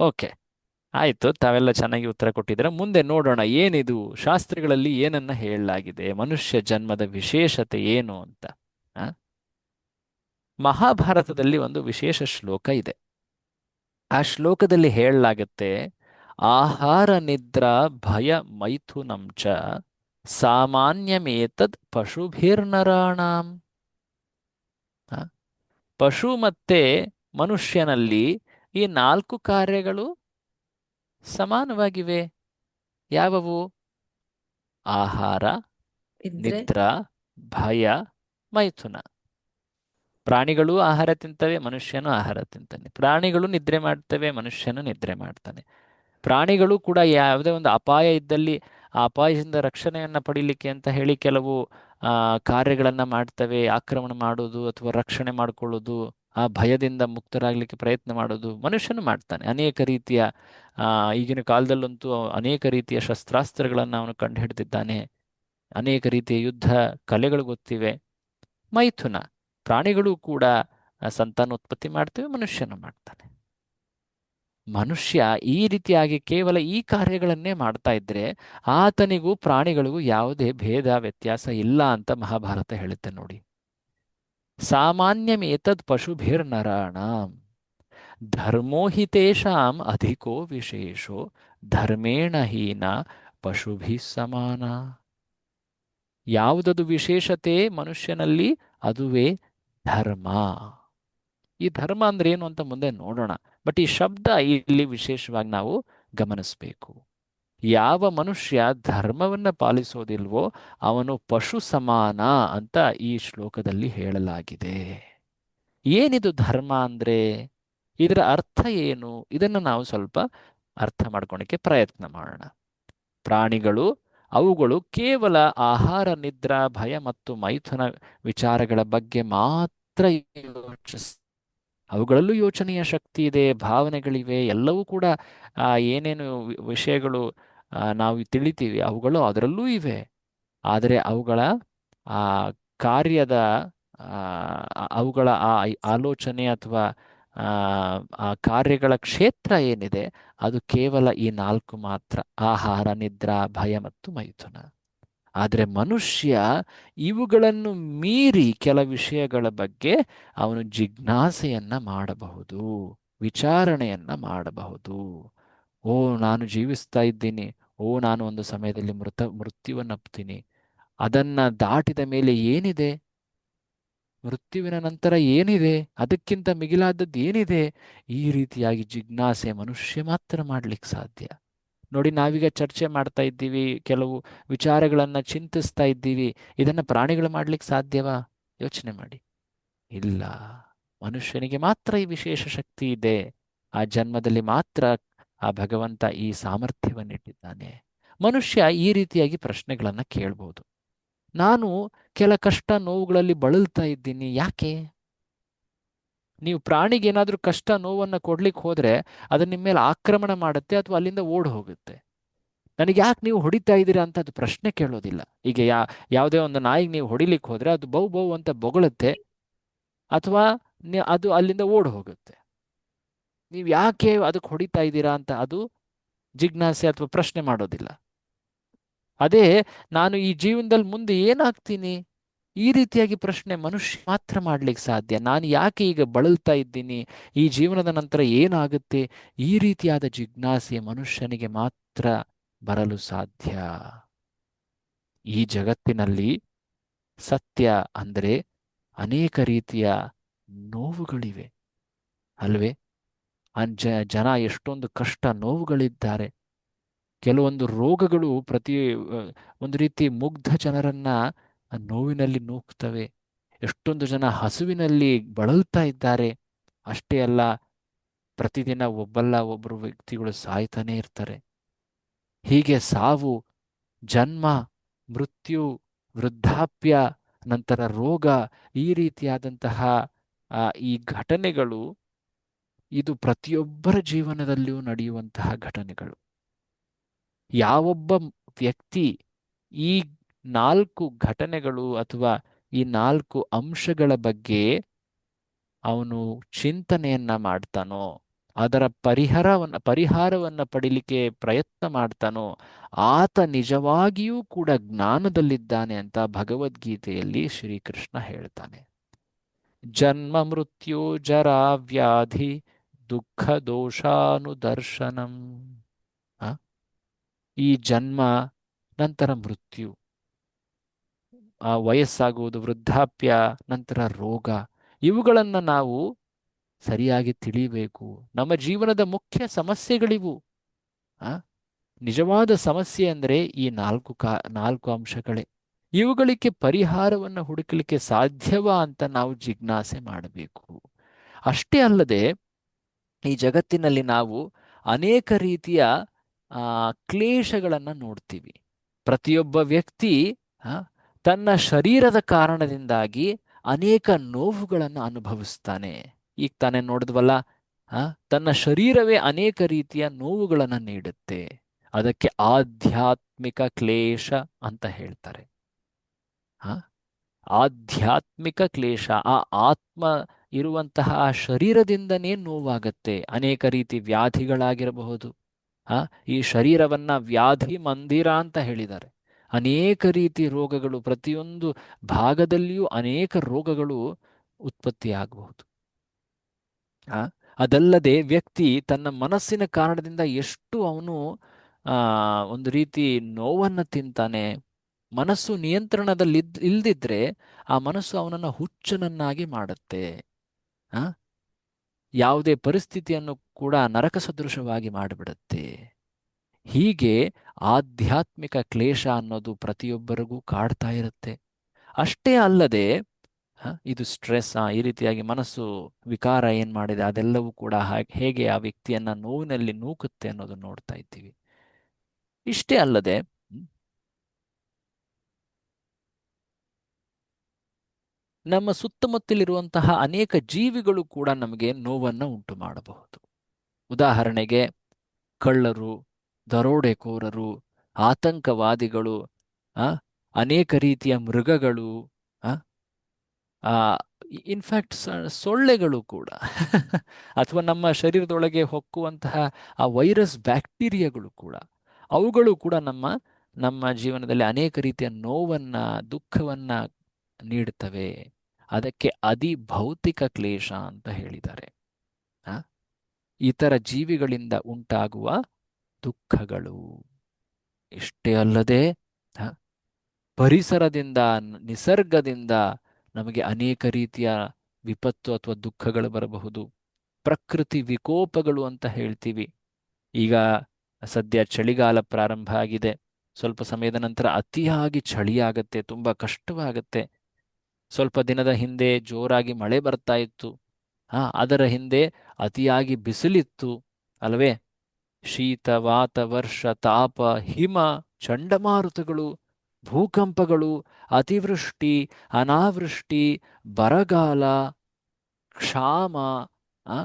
ಓಕೆ, ಆಯ್ತು. ತಾವೆಲ್ಲ ಚೆನ್ನಾಗಿ ಉತ್ತರ ಕೊಟ್ಟಿದ್ದೀರಾ. ಮುಂದೆ ನೋಡೋಣ, ಏನಿದು ಶಾಸ್ತ್ರಗಳಲ್ಲಿ ಏನನ್ನ ಹೇಳಲಾಗಿದೆ, ಮನುಷ್ಯ ಜನ್ಮದ ವಿಶೇಷತೆ ಏನು ಅಂತ. ಆ? ಮಹಾಭಾರತದಲ್ಲಿ ಒಂದು ವಿಶೇಷ ಶ್ಲೋಕ ಇದೆ. ಆ ಶ್ಲೋಕದಲ್ಲಿ ಹೇಳಲಾಗತ್ತೆ, ಆಹಾರ ನಿದ್ರಾ ಭಯ ಮೈಥುನಂ ಚ ಸಾಮಾನ್ಯಮೇತದ್ ಪಶುಭಿರ್ನರಾಣಾಂ. ಆ? ಪಶು ಮತ್ತೆ ಮನುಷ್ಯನಲ್ಲಿ ಈ 4 ಕಾರ್ಯಗಳು ಸಮಾನವಾಗಿವೆ. ಯಾವುವು? ಆಹಾರ, ಇದ್ರೆ ನಿದ್ರಾ, ಭಯ, ಮೈಥುನ. ಪ್ರಾಣಿಗಳು ಆಹಾರ ತಿಂತವೆ, ಮನುಷ್ಯನು ಆಹಾರ ತಿಂತಾನೆ. ಪ್ರಾಣಿಗಳು ನಿದ್ರೆ ಮಾಡ್ತವೆ, ಮನುಷ್ಯನು ನಿದ್ರೆ ಮಾಡ್ತಾನೆ. ಪ್ರಾಣಿಗಳು ಕೂಡ ಯಾವುದೇ ಒಂದು ಅಪಾಯ ಇದ್ದಲ್ಲಿ ಆ ಅಪಾಯದಿಂದ ರಕ್ಷಣೆಯನ್ನು ಪಡೀಲಿಕ್ಕೆ ಅಂತ ಹೇಳಿ ಕೆಲವು ಕಾರ್ಯಗಳನ್ನು ಮಾಡ್ತವೆ. ಆಕ್ರಮಣ ಮಾಡೋದು ಅಥವಾ ರಕ್ಷಣೆ ಮಾಡಿಕೊಳ್ಳೋದು, ಆ ಭಯದಿಂದ ಮುಕ್ತರಾಗಲಿಕ್ಕೆ ಪ್ರಯತ್ನ ಮಾಡೋದು ಮನುಷ್ಯನು ಮಾಡ್ತಾನೆ. ಅನೇಕ ರೀತಿಯ ಈಗಿನ ಕಾಲದಲ್ಲಂತೂ ಅನೇಕ ರೀತಿಯ ಶಸ್ತ್ರಾಸ್ತ್ರಗಳನ್ನು ಅವನು ಕಂಡುಹಿಡಿದಿದ್ದಾನೆ. ಅನೇಕ ರೀತಿಯ ಯುದ್ಧ ಕಲೆಗಳು ಗೊತ್ತಿವೆ. ಮೈಥುನ, ಪ್ರಾಣಿಗಳು ಕೂಡ ಸಂತಾನೋತ್ಪತ್ತಿ ಮಾಡ್ತವೆ, ಮನುಷ್ಯನು ಮಾಡ್ತಾನೆ. ಮನುಷ್ಯ ಈ ರೀತಿಯಾಗಿ ಕೇವಲ ಈ ಕಾರ್ಯಗಳನ್ನೇ ಮಾಡ್ತಾ ಇದ್ರೆ ಆತನಿಗೂ ಪ್ರಾಣಿಗಳಿಗೂ ಯಾವುದೇ ಭೇದ ವ್ಯತ್ಯಾಸ ಇಲ್ಲ ಅಂತ ಮಹಾಭಾರತ ಹೇಳುತ್ತೆ ನೋಡಿ. ಸಾಮಾನ್ಯಮೇತದ್ ಪಶುಭಿರ್ನರಾಣಾಂ ಧರ್ಮೋ ಹಿ ತೇಷಾಂ ಅಧಿಕೋ ವಿಶೇಷೋ ಧರ್ಮೇಣ ಹೀನ ಪಶುಭಿ ಸಮಾನ. ಯಾವುದದು ವಿಶೇಷತೆ ಮನುಷ್ಯನಲ್ಲಿ? ಅದುವೇ ಧರ್ಮ. ಈ ಧರ್ಮ ಅಂದ್ರೆ ಏನು ಅಂತ ಮುಂದೆ ನೋಡೋಣ. ಬಟ್ ಈ ಶಬ್ದ ಇಲ್ಲಿ ವಿಶೇಷವಾಗಿ ನಾವು ಗಮನಿಸಬೇಕು. ಯಾವ ಮನುಷ್ಯ ಧರ್ಮವನ್ನ ಪಾಲಿಸೋದಿಲ್ವೋ ಅವನು ಪಶು ಸಮಾನ ಅಂತ ಈ ಶ್ಲೋಕದಲ್ಲಿ ಹೇಳಲಾಗಿದೆ. ಏನಿದು ಧರ್ಮ ಅಂದ್ರೆ? ಇದರ ಅರ್ಥ ಏನು? ಇದನ್ನು ನಾವು ಸ್ವಲ್ಪ ಅರ್ಥ ಮಾಡ್ಕೊಳಕ್ಕೆ ಪ್ರಯತ್ನ ಮಾಡೋಣ. ಪ್ರಾಣಿಗಳು ಅವುಗಳು ಕೇವಲ ಆಹಾರ, ನಿದ್ರಾ, ಭಯ ಮತ್ತು ಮೈಥುನ ವಿಚಾರಗಳ ಬಗ್ಗೆ ಮಾತ್ರ ಅವುಗಳಲ್ಲೂ ಯೋಚನೆಯ ಶಕ್ತಿ ಇದೆ, ಭಾವನೆಗಳಿವೆ, ಎಲ್ಲವೂ ಕೂಡ ಏನೇನು ವಿಷಯಗಳು ನಾವು ತಿಳಿತೀವಿ ಅವುಗಳು ಅದರಲ್ಲೂ ಇವೆ. ಆದರೆ ಅವುಗಳ ಆ ಕಾರ್ಯದ ಅವುಗಳ ಆ ಆಲೋಚನೆ ಅಥವಾ ಆ ಕಾರ್ಯಗಳ ಕ್ಷೇತ್ರ ಏನಿದೆ ಅದು ಕೇವಲ ಈ 4 ಮಾತ್ರ: ಆಹಾರ, ನಿದ್ರಾ, ಭಯ ಮತ್ತು ಮೈಥುನ. ಆದರೆ ಮನುಷ್ಯ ಇವುಗಳನ್ನು ಮೀರಿ ಕೆಲ ವಿಷಯಗಳ ಬಗ್ಗೆ ಅವನು ಜಿಜ್ಞಾಸೆಯನ್ನ ಮಾಡಬಹುದು, ವಿಚಾರಣೆಯನ್ನ ಮಾಡಬಹುದು. ಓ, ನಾನು ಜೀವಿಸ್ತಾ ಇದ್ದೀನಿ, ಓ, ನಾನು ಒಂದು ಸಮಯದಲ್ಲಿ ಮೃತ್ಯುವನ್ನಪ್ತೀನಿ, ಅದನ್ನ ದಾಟಿದ ಮೇಲೆ ಏನಿದೆ, ಮೃತ್ಯುವಿನ ನಂತರ ಏನಿದೆ, ಅದಕ್ಕಿಂತ ಮಿಗಿಲಾದದ್ದು ಏನಿದೆ, ಈ ರೀತಿಯಾಗಿ ಜಿಜ್ಞಾಸೆ ಮನುಷ್ಯ ಮಾತ್ರ ಮಾಡ್ಲಿಕ್ಕೆ ಸಾಧ್ಯ. ನೋಡಿ, ನಾವೀಗ ಚರ್ಚೆ ಮಾಡ್ತಾ ಇದ್ದೀವಿ, ಕೆಲವು ವಿಚಾರಗಳನ್ನ ಚಿಂತಿಸ್ತಾ ಇದ್ದೀವಿ. ಇದನ್ನ ಪ್ರಾಣಿಗಳು ಮಾಡ್ಲಿಕ್ಕೆ ಸಾಧ್ಯವಾ? ಯೋಚನೆ ಮಾಡಿ. ಇಲ್ಲ, ಮನುಷ್ಯನಿಗೆ ಮಾತ್ರ ಈ ವಿಶೇಷ ಶಕ್ತಿ ಇದೆ. ಆ ಜನ್ಮದಲ್ಲಿ ಮಾತ್ರ ಆ ಭಗವಂತ ಈ ಸಾಮರ್ಥ್ಯವನ್ನಿಟ್ಟಿದ್ದಾನೆ. ಮನುಷ್ಯ ಈ ರೀತಿಯಾಗಿ ಪ್ರಶ್ನೆಗಳನ್ನು ಕೇಳ್ಬೋದು. ನಾನು ಕೆಲ ಕಷ್ಟ ನೋವುಗಳಲ್ಲಿ ಬಳಲ್ತಾ ಇದ್ದೀನಿ, ಯಾಕೆ? ನೀವು ಪ್ರಾಣಿಗೆ ಏನಾದರೂ ಕಷ್ಟ ನೋವನ್ನು ಕೊಡ್ಲಿಕ್ಕೆ ಹೋದ್ರೆ ಅದು ನಿಮ್ಮ ಮೇಲೆ ಆಕ್ರಮಣ ಮಾಡುತ್ತೆ ಅಥವಾ ಅಲ್ಲಿಂದ ಓಡ್ ಹೋಗುತ್ತೆ. ನನಗೆ ಯಾಕೆ ನೀವು ಹೊಡಿತಾ ಇದ್ದೀರಾ ಅಂತ ಅದು ಪ್ರಶ್ನೆ ಕೇಳೋದಿಲ್ಲ. ಈಗ ಯಾವುದೇ ಒಂದು ನಾಯಿಗೆ ನೀವು ಹೊಡಿಲಿಕ್ಕೆ ಹೋದ್ರೆ ಅದು ಬೌ ಬೌ ಅಂತ ಬೊಗಳುತ್ತೆ ಅಥವಾ ಅದು ಅಲ್ಲಿಂದ ಓಡ್ ಹೋಗುತ್ತೆ. ನೀವು ಯಾಕೆ ಅದಕ್ಕೆ ಹೊಡಿತಾ ಇದ್ದೀರಾ ಅಂತ ಅದು ಜಿಜ್ಞಾಸೆ ಅಥವಾ ಪ್ರಶ್ನೆ ಮಾಡೋದಿಲ್ಲ. ಅದೇ ನಾನು ಈ ಜೀವನದಲ್ಲಿ ಮುಂದೆ ಏನಾಗ್ತೀನಿ, ಈ ರೀತಿಯಾಗಿ ಪ್ರಶ್ನೆ ಮನುಷ್ಯ ಮಾತ್ರ ಮಾಡ್ಲಿಕ್ಕೆ ಸಾಧ್ಯ. ನಾನು ಯಾಕೆ ಈಗ ಬಳಲ್ತಾ ಇದ್ದೀನಿ, ಈ ಜೀವನದ ನಂತರ ಏನಾಗುತ್ತೆ, ಈ ರೀತಿಯಾದ ಜಿಜ್ಞಾಸೆ ಮನುಷ್ಯನಿಗೆ ಮಾತ್ರ ಬರಲು ಸಾಧ್ಯ. ಈ ಜಗತ್ತಿನಲ್ಲಿ ಸತ್ಯ ಅಂದರೆ ಅನೇಕ ರೀತಿಯ ನೋವುಗಳಿವೆ ಅಲ್ವೇ? ಜನ ಎಷ್ಟೊಂದು ಕಷ್ಟ ನೋವುಗಳಿದ್ದಾರೆ. ಕೆಲವೊಂದು ರೋಗಗಳು ಒಂದು ರೀತಿ ಮುಗ್ಧ ಜನರನ್ನ ನೋವಿನಲ್ಲಿ ನೂಕ್ತವೆ. ಎಷ್ಟೊಂದು ಜನ ಹಸುವಿನಲ್ಲಿ ಬಳಲ್ತಾ ಇದ್ದಾರೆ. ಅಷ್ಟೇ ಅಲ್ಲ, ಪ್ರತಿದಿನ ಒಬ್ಬಲ್ಲ ಒಬ್ಬರು ವ್ಯಕ್ತಿಗಳು ಸಾಯ್ತಾನೆ ಇರ್ತಾರೆ. ಹೀಗೆ ಸಾವು, ಜನ್ಮ, ಮೃತ್ಯು, ವೃದ್ಧಾಪ್ಯ, ನಂತರ ರೋಗ, ಈ ರೀತಿಯಾದಂತಹ ಈ ಘಟನೆಗಳು ಇದು ಪ್ರತಿಯೊಬ್ಬರ ಜೀವನದಲ್ಲಿಯೂ ನಡೆಯುವಂತಹ ಘಟನೆಗಳು. ಯಾವೊಬ್ಬ ವ್ಯಕ್ತಿ ಈ 4 ಘಟನೆಗಳು ಅಥವಾ ಈ 4 ಅಂಶಗಳ ಬಗ್ಗೆ ಅವನು ಚಿಂತನೆಯನ್ನ ಮಾಡ್ತಾನೋ, ಅದರ ಪರಿಹಾರವನ್ನ ಪಡಿಲಿಕ್ಕೆ ಪ್ರಯತ್ನ ಮಾಡ್ತಾನೋ, ಆತ ನಿಜವಾಗಿಯೂ ಕೂಡ ಜ್ಞಾನದಲ್ಲಿದ್ದಾನೆ ಅಂತ ಭಗವದ್ಗೀತೆಯಲ್ಲಿ ಶ್ರೀಕೃಷ್ಣ ಹೇಳ್ತಾನೆ. ಜನ್ಮ ಮೃತ್ಯು ಜರಾ ವ್ಯಾಧಿ ದುಃಖ ದೋಷಾನುದರ್ಶನಂ. ಈ ಜನ್ಮ, ನಂತರ ಮೃತ್ಯು, ವಯಸ್ಸಾಗುವುದು, ವೃದ್ಧಾಪ್ಯ, ನಂತರ ರೋಗ, ಇವುಗಳನ್ನು ನಾವು ಸರಿಯಾಗಿ ತಿಳಿಬೇಕು. ನಮ್ಮ ಜೀವನದ ಮುಖ್ಯ ಸಮಸ್ಯೆಗಳಿವು. ನಿಜವಾದ ಸಮಸ್ಯೆ ಅಂದರೆ ಈ 4 ಅಂಶಗಳೇ. ಇವುಗಳಿಗೆ ಪರಿಹಾರವನ್ನು ಹುಡುಕಲಿಕ್ಕೆ ಸಾಧ್ಯವಾ ಅಂತ ನಾವು ಜಿಜ್ಞಾಸೆ ಮಾಡಬೇಕು. ಅಷ್ಟೇ ಅಲ್ಲದೆ ಈ ಜಗತ್ತಿನಲ್ಲಿ ನಾವು ಅನೇಕ ರೀತಿಯ ಕ್ಲೇಶಗಳನ್ನು ನೋಡ್ತೀವಿ. ಪ್ರತಿಯೊಬ್ಬ ವ್ಯಕ್ತಿ ತನ್ನ ಶರೀರದ ಕಾರಣದಿಂದಾಗಿ ಅನೇಕ ನೋವುಗಳನ್ನು ಅನುಭವಿಸ್ತಾನೆ. ಈಗ ತಾನೇ ನೋಡಿದ್ವಲ್ಲ, ತನ್ನ ಶರೀರವೇ ಅನೇಕ ರೀತಿಯ ನೋವುಗಳನ್ನು ನೀಡುತ್ತೆ. ಅದಕ್ಕೆ ಆಧ್ಯಾತ್ಮಿಕ ಕ್ಲೇಶ ಅಂತ ಹೇಳ್ತಾರೆ. ಆಧ್ಯಾತ್ಮಿಕ ಕ್ಲೇಶ, ಆ ಆತ್ಮ ಇರುವಂತಹ ಆ ಶರೀರದಿಂದನೇ ನೋವಾಗತ್ತೆ. ಅನೇಕ ರೀತಿ ವ್ಯಾಧಿಗಳಾಗಿರಬಹುದು. ಈ ಶರೀರವನ್ನ ವ್ಯಾಧಿ ಮಂದಿರ ಅಂತ ಹೇಳಿದ್ದಾರೆ. ಅನೇಕ ರೀತಿ ರೋಗಗಳು, ಪ್ರತಿಯೊಂದು ಭಾಗದಲ್ಲಿಯೂ ಅನೇಕ ರೋಗಗಳು ಉತ್ಪತ್ತಿಯಾಗಬಹುದು. ಅದಲ್ಲದೆ ವ್ಯಕ್ತಿ ತನ್ನ ಮನಸ್ಸಿನ ಕಾರಣದಿಂದ ಎಷ್ಟು ಅವನು ಒಂದು ರೀತಿ ನೋವನ್ನು ತಿಂತಾನೆ. ಮನಸ್ಸು ನಿಯಂತ್ರಣದಲ್ಲಿ ಇಲ್ದಿದ್ರೆ ಆ ಮನಸ್ಸು ಅವನನ್ನು ಹುಚ್ಚನನ್ನಾಗಿ ಮಾಡುತ್ತೆ. ಯಾವುದೇ ಪರಿಸ್ಥಿತಿಯನ್ನು ಕೂಡ ನರಕ ಸದೃಶವಾಗಿ ಮಾಡಿಬಿಡುತ್ತೆ. ಹೀಗೆ ಆಧ್ಯಾತ್ಮಿಕ ಕ್ಲೇಶ ಅನ್ನೋದು ಪ್ರತಿಯೊಬ್ಬರಿಗೂ ಕಾಡ್ತಾ ಇರುತ್ತೆ. ಅಷ್ಟೇ ಅಲ್ಲದೆ ಇದು ಸ್ಟ್ರೆಸ್, ಈ ರೀತಿಯಾಗಿ ಮನಸ್ಸು ವಿಕಾರ ಏನ್ ಮಾಡಿದೆ ಅದೆಲ್ಲವೂ ಕೂಡ ಹೇಗೆ ಆ ವ್ಯಕ್ತಿಯನ್ನ ನೋವಿನಲ್ಲಿ ನೂಕುತ್ತೆ ಅನ್ನೋದನ್ನು ನೋಡ್ತಾ ಇದ್ದೀವಿ. ಇಷ್ಟೇ ಅಲ್ಲದೆ ನಮ್ಮ ಸುತ್ತಮುತ್ತಲಿರುವಂತಹ ಅನೇಕ ಜೀವಿಗಳು ಕೂಡ ನಮಗೆ ನೋವನ್ನು ಉಂಟು ಮಾಡಬಹುದು. ಉದಾಹರಣೆಗೆ ಕಳ್ಳರು, ದರೋಡೆಕೋರರು, ಆತಂಕವಾದಿಗಳು, ಅನೇಕ ರೀತಿಯ ಮೃಗಗಳು, ಇನ್ಫ್ಯಾಕ್ಟ್ ಸೊಳ್ಳೆಗಳು ಕೂಡ ಅಥವಾ ನಮ್ಮ ಶರೀರದೊಳಗೆ ಹೊಕ್ಕುವಂತಹ ಆ ವೈರಸ್ ಬ್ಯಾಕ್ಟೀರಿಯಾಗಳು ಕೂಡ, ಅವುಗಳು ಕೂಡ ನಮ್ಮ ಜೀವನದಲ್ಲಿ ಅನೇಕ ರೀತಿಯ ನೋವನ್ನ, ದುಃಖವನ್ನ ನೀಡುತ್ತವೆ. ಅದಕ್ಕೆ ಭೌತಿಕ ಕ್ಲೇಶ ಅಂತ ಹೇಳಿದ್ದಾರೆ. ಇತರ ಜೀವಿಗಳಿಂದ ಉಂಟಾಗುವ ದುಃಖಗಳು. ಇಷ್ಟೇ ಅಲ್ಲದೆ ಪರಿಸರದಿಂದ, ನಿಸರ್ಗದಿಂದ ನಮಗೆ ಅನೇಕ ರೀತಿಯ ವಿಪತ್ತು ಅಥವಾ ದುಃಖಗಳು ಬರಬಹುದು. ಪ್ರಕೃತಿ ವಿಕೋಪಗಳು ಅಂತ ಹೇಳ್ತೀವಿ. ಈಗ ಸದ್ಯ ಚಳಿಗಾಲ ಪ್ರಾರಂಭ ಆಗಿದೆ. ಸ್ವಲ್ಪ ಸಮಯದ ನಂತರ ಅತಿಯಾಗಿ ಚಳಿಯಾಗತ್ತೆ, ತುಂಬ ಕಷ್ಟವಾಗತ್ತೆ. ಸ್ವಲ್ಪ ದಿನದ ಹಿಂದೆ ಜೋರಾಗಿ ಮಳೆ ಬರ್ತಾ ಇತ್ತು. ಅದರ ಹಿಂದೆ ಅತಿಯಾಗಿ ಬಿಸಿಲಿತ್ತು ಅಲ್ವೇ? ಶೀತ, ವಾತ, ವರ್ಷ, ತಾಪ, ಹಿಮ, ಚಂಡಮಾರುತಗಳು, ಭೂಕಂಪಗಳು, ಅತಿವೃಷ್ಟಿ, ಅನಾವೃಷ್ಟಿ, ಬರಗಾಲ, ಕ್ಷಾಮ, ಆ,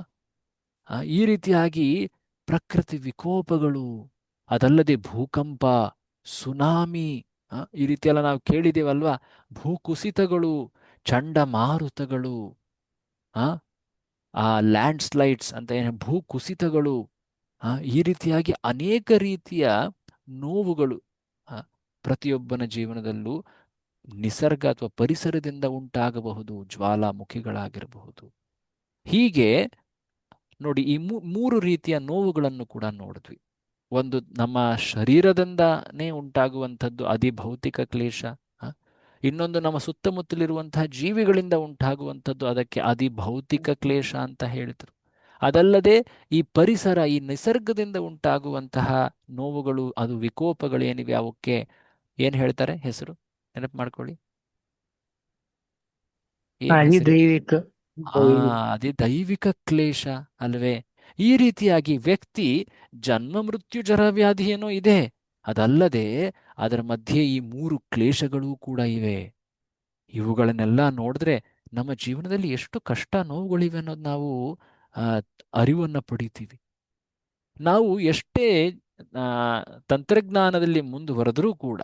ಈ ರೀತಿಯಾಗಿ ಪ್ರಕೃತಿ ವಿಕೋಪಗಳು, ಅದಲ್ಲದೆ ಭೂಕಂಪ, ಸುನಾಮಿ, ಈ ರೀತಿಯೆಲ್ಲ ನಾವು ಕೇಳಿದ್ದೇವಲ್ವಾ. ಭೂಕುಸಿತಗಳು, ಚಂಡಮಾರುತಗಳು, ಲ್ಯಾಂಡ್ ಸ್ಲೈಡ್ಸ್ ಅಂತ ಏನು, ಭೂಕುಸಿತಗಳು, ಈ ರೀತಿಯಾಗಿ ಅನೇಕ ರೀತಿಯ ನೋವುಗಳು ಪ್ರತಿಯೊಬ್ಬನ ಜೀವನದಲ್ಲೂ ನಿಸರ್ಗ ಅಥವಾ ಪರಿಸರದಿಂದ ಉಂಟಾಗಬಹುದು. ಜ್ವಾಲಾಮುಖಿಗಳಾಗಿರಬಹುದು. ಹೀಗೆ ನೋಡಿ, ಈ ಮೂರು ರೀತಿಯ ನೋವುಗಳನ್ನು ಕೂಡ ನೋಡಿದ್ವಿ. ಒಂದು ನಮ್ಮ ಶರೀರದಿಂದನೇ ಉಂಟಾಗುವಂಥದ್ದು ಅಧಿಭೌತಿಕ ಕ್ಲೇಶ. ಇನ್ನೊಂದು ನಮ್ಮ ಸುತ್ತಮುತ್ತಲಿರುವಂತಹ ಜೀವಿಗಳಿಂದ ಉಂಟಾಗುವಂಥದ್ದು, ಅದಕ್ಕೆ ಅಧಿಭೌತಿಕ ಕ್ಲೇಶ ಅಂತ ಹೇಳಿದರು. ಅದಲ್ಲದೆ ಈ ಪರಿಸರ, ಈ ನಿಸರ್ಗದಿಂದ ಉಂಟಾಗುವಂತಹ ನೋವುಗಳು, ಅದು ವಿಕೋಪಗಳೇನಿವೆ, ಅವಕ್ಕೆ ಏನು ಹೇಳ್ತಾರೆ ಹೆಸರು? ನೆನಪು ಮಾಡ್ಕೊಳ್ಳಿ. ದೈವಿಕ ಅದೇ ದೈವಿಕ ಕ್ಲೇಶ ಅಲ್ವೇ? ಈ ರೀತಿಯಾಗಿ ವ್ಯಕ್ತಿ ಜನ್ಮ ಮೃತ್ಯು ಜರವ್ಯಾಧಿ ಏನೋ ಇದೆ, ಅದಲ್ಲದೆ ಅದರ ಮಧ್ಯೆ ಈ ಮೂರು ಕ್ಲೇಶಗಳೂ ಕೂಡ ಇವೆ. ಇವುಗಳನ್ನೆಲ್ಲ ನೋಡಿದ್ರೆ ನಮ್ಮ ಜೀವನದಲ್ಲಿ ಎಷ್ಟು ಕಷ್ಟ ನೋವುಗಳಿವೆ ಅನ್ನೋದು ನಾವು ಅರಿವನ್ನು ಪಡಿತೀವಿ. ನಾವು ಎಷ್ಟೇ ತಂತ್ರಜ್ಞಾನದಲ್ಲಿ ಮುಂದುವರೆದರೂ ಕೂಡ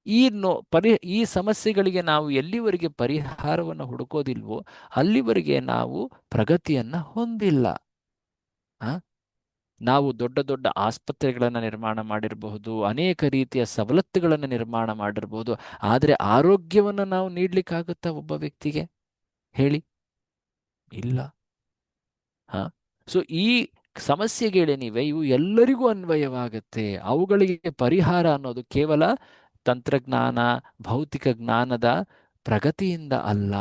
ಈ ಸಮಸ್ಯೆಗಳಿಗೆ ನಾವು ಎಲ್ಲಿವರೆಗೆ ಪರಿಹಾರವನ್ನು ಹುಡುಕೋದಿಲ್ವೋ ಅಲ್ಲಿವರೆಗೆ ನಾವು ಪ್ರಗತಿಯನ್ನು ಹೊಂದಿಲ್ಲ. ನಾವು ದೊಡ್ಡ ದೊಡ್ಡ ಆಸ್ಪತ್ರೆಗಳನ್ನು ನಿರ್ಮಾಣ ಮಾಡಿರಬಹುದು, ಅನೇಕ ರೀತಿಯ ಸವಲತ್ತುಗಳನ್ನು ನಿರ್ಮಾಣ ಮಾಡಿರಬಹುದು, ಆದರೆ ಆರೋಗ್ಯವನ್ನು ನಾವು ನೀಡಲಿಕ್ಕಾಗುತ್ತಾ ಒಬ್ಬ ವ್ಯಕ್ತಿಗೆ? ಹೇಳಿ, ಇಲ್ಲ. ಸೊ ಈ ಸಮಸ್ಯೆಗಳೇನಿವೆ ಇವು ಎಲ್ಲರಿಗೂ ಅನ್ವಯವಾಗುತ್ತೆ. ಅವುಗಳಿಗೆ ಪರಿಹಾರ ಅನ್ನೋದು ಕೇವಲ ತಂತ್ರಜ್ಞಾನ, ಭೌತಿಕ ಜ್ಞಾನದ ಪ್ರಗತಿಯಿಂದ ಅಲ್ಲ.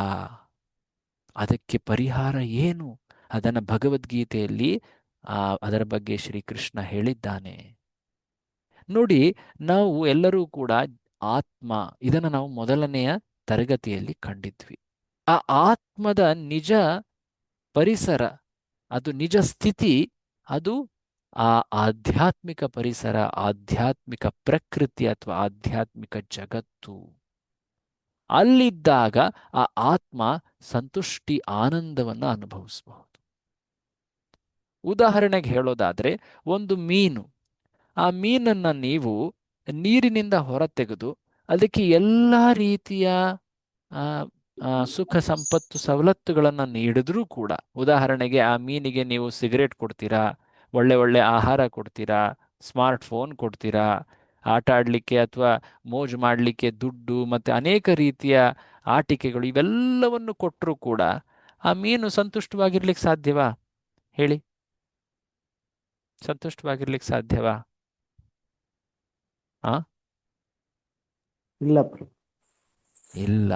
ಅದಕ್ಕೆ ಪರಿಹಾರ ಏನು? ಅದನ್ನು ಭಗವದ್ಗೀತೆಯಲ್ಲಿ ಅದರ ಬಗ್ಗೆ ಶ್ರೀಕೃಷ್ಣ ಹೇಳಿದ್ದಾನೆ. ನೋಡಿ, ನಾವು ಎಲ್ಲರೂ ಕೂಡ ಆತ್ಮ, ಇದನ್ನು ನಾವು ಮೊದಲನೆಯ ತರಗತಿಯಲ್ಲಿ ಕಂಡಿದ್ವಿ. ಆ ಆತ್ಮದ ನಿಜ ಪರಿಸರ, ಅದು ನಿಜ ಸ್ಥಿತಿ, ಅದು ಆ ಆಧ್ಯಾತ್ಮಿಕ ಪರಿಸರ, ಆಧ್ಯಾತ್ಮಿಕ ಪ್ರಕೃತಿ ಅಥವಾ ಆಧ್ಯಾತ್ಮಿಕ ಜಗತ್ತು. ಅಲ್ಲಿದ್ದಾಗ ಆ ಆತ್ಮ ಸಂತುಷ್ಟಿ, ಆನಂದವನ್ನು ಅನುಭವಿಸಬಹುದು. ಉದಾಹರಣೆಗೆ ಹೇಳೋದಾದ್ರೆ, ಒಂದು ಮೀನು, ಆ ಮೀನನ್ನು ನೀವು ನೀರಿನಿಂದ ಹೊರತೆಗೆದು ಅದಕ್ಕೆ ಎಲ್ಲ ರೀತಿಯ ಸುಖ ಸಂಪತ್ತು ಸವಲತ್ತುಗಳನ್ನು ನೀಡಿದ್ರೂ ಕೂಡ, ಉದಾಹರಣೆಗೆ ಆ ಮೀನಿಗೆ ನೀವು ಸಿಗರೇಟ್ ಕೊಡ್ತೀರಾ, ಒಳ್ಳೆ ಒಳ್ಳೆ ಆಹಾರ ಕೊಡ್ತೀರಾ, ಸ್ಮಾರ್ಟ್ ಫೋನ್ ಕೊಡ್ತೀರಾ, ಆಟ ಆಡಲಿಕ್ಕೆ ಅಥವಾ ಮೋಜು ಮಾಡಲಿಕ್ಕೆ ದುಡ್ಡು ಮತ್ತು ಅನೇಕ ರೀತಿಯ ಆಟಿಕೆಗಳು, ಇವೆಲ್ಲವನ್ನು ಕೊಟ್ಟರೂ ಕೂಡ ಆ ಮೀನು ಸಂತುಷ್ಟವಾಗಿರ್ಲಿಕ್ಕೆ ಸಾಧ್ಯವಾ? ಹೇಳಿ, ಸಂತುಷ್ಟವಾಗಿರ್ಲಿಕ್ಕೆ ಸಾಧ್ಯವಾ? ಇಲ್ಲ.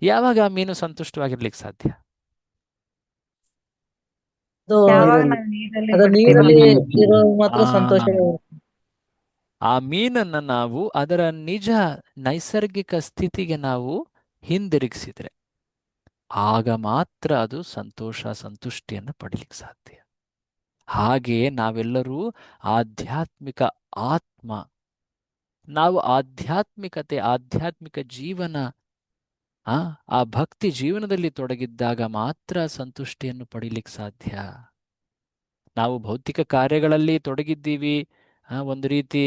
ಯಾವಾಗ ಆ ಮೀನು ಸಂತುಷ್ಟವಾಗಿರ್ಲಿಕ್ಕೆ ಸಾಧ್ಯ? ಆ ಮೀನನ್ನು ನಾವು ಅದರ ನಿಜ ನೈಸರ್ಗಿಕ ಸ್ಥಿತಿಗೆ ನಾವು ಹಿಂದಿರುಗಿಸಿದ್ರೆ ಆಗ ಮಾತ್ರ ಅದು ಸಂತುಷ್ಟಿಯನ್ನು ಪಡೀಲಿಕ್ಕೆ ಸಾಧ್ಯ. ಹಾಗೆಯೇ ನಾವೆಲ್ಲರೂ ಆಧ್ಯಾತ್ಮಿಕ ಆತ್ಮ. ನಾವು ಆಧ್ಯಾತ್ಮಿಕತೆ, ಆಧ್ಯಾತ್ಮಿಕ ಜೀವನ, ಆ ಭಕ್ತಿ ಜೀವನದಲ್ಲಿ ತೊಡಗಿದ್ದಾಗ ಮಾತ್ರ ಸಂತುಷ್ಟಿಯನ್ನು ಪಡೀಲಿಕ್ಕೆ ಸಾಧ್ಯ. ನಾವು ಭೌತಿಕ ಕಾರ್ಯಗಳಲ್ಲಿ ತೊಡಗಿದ್ದೀವಿ, ಒಂದು ರೀತಿ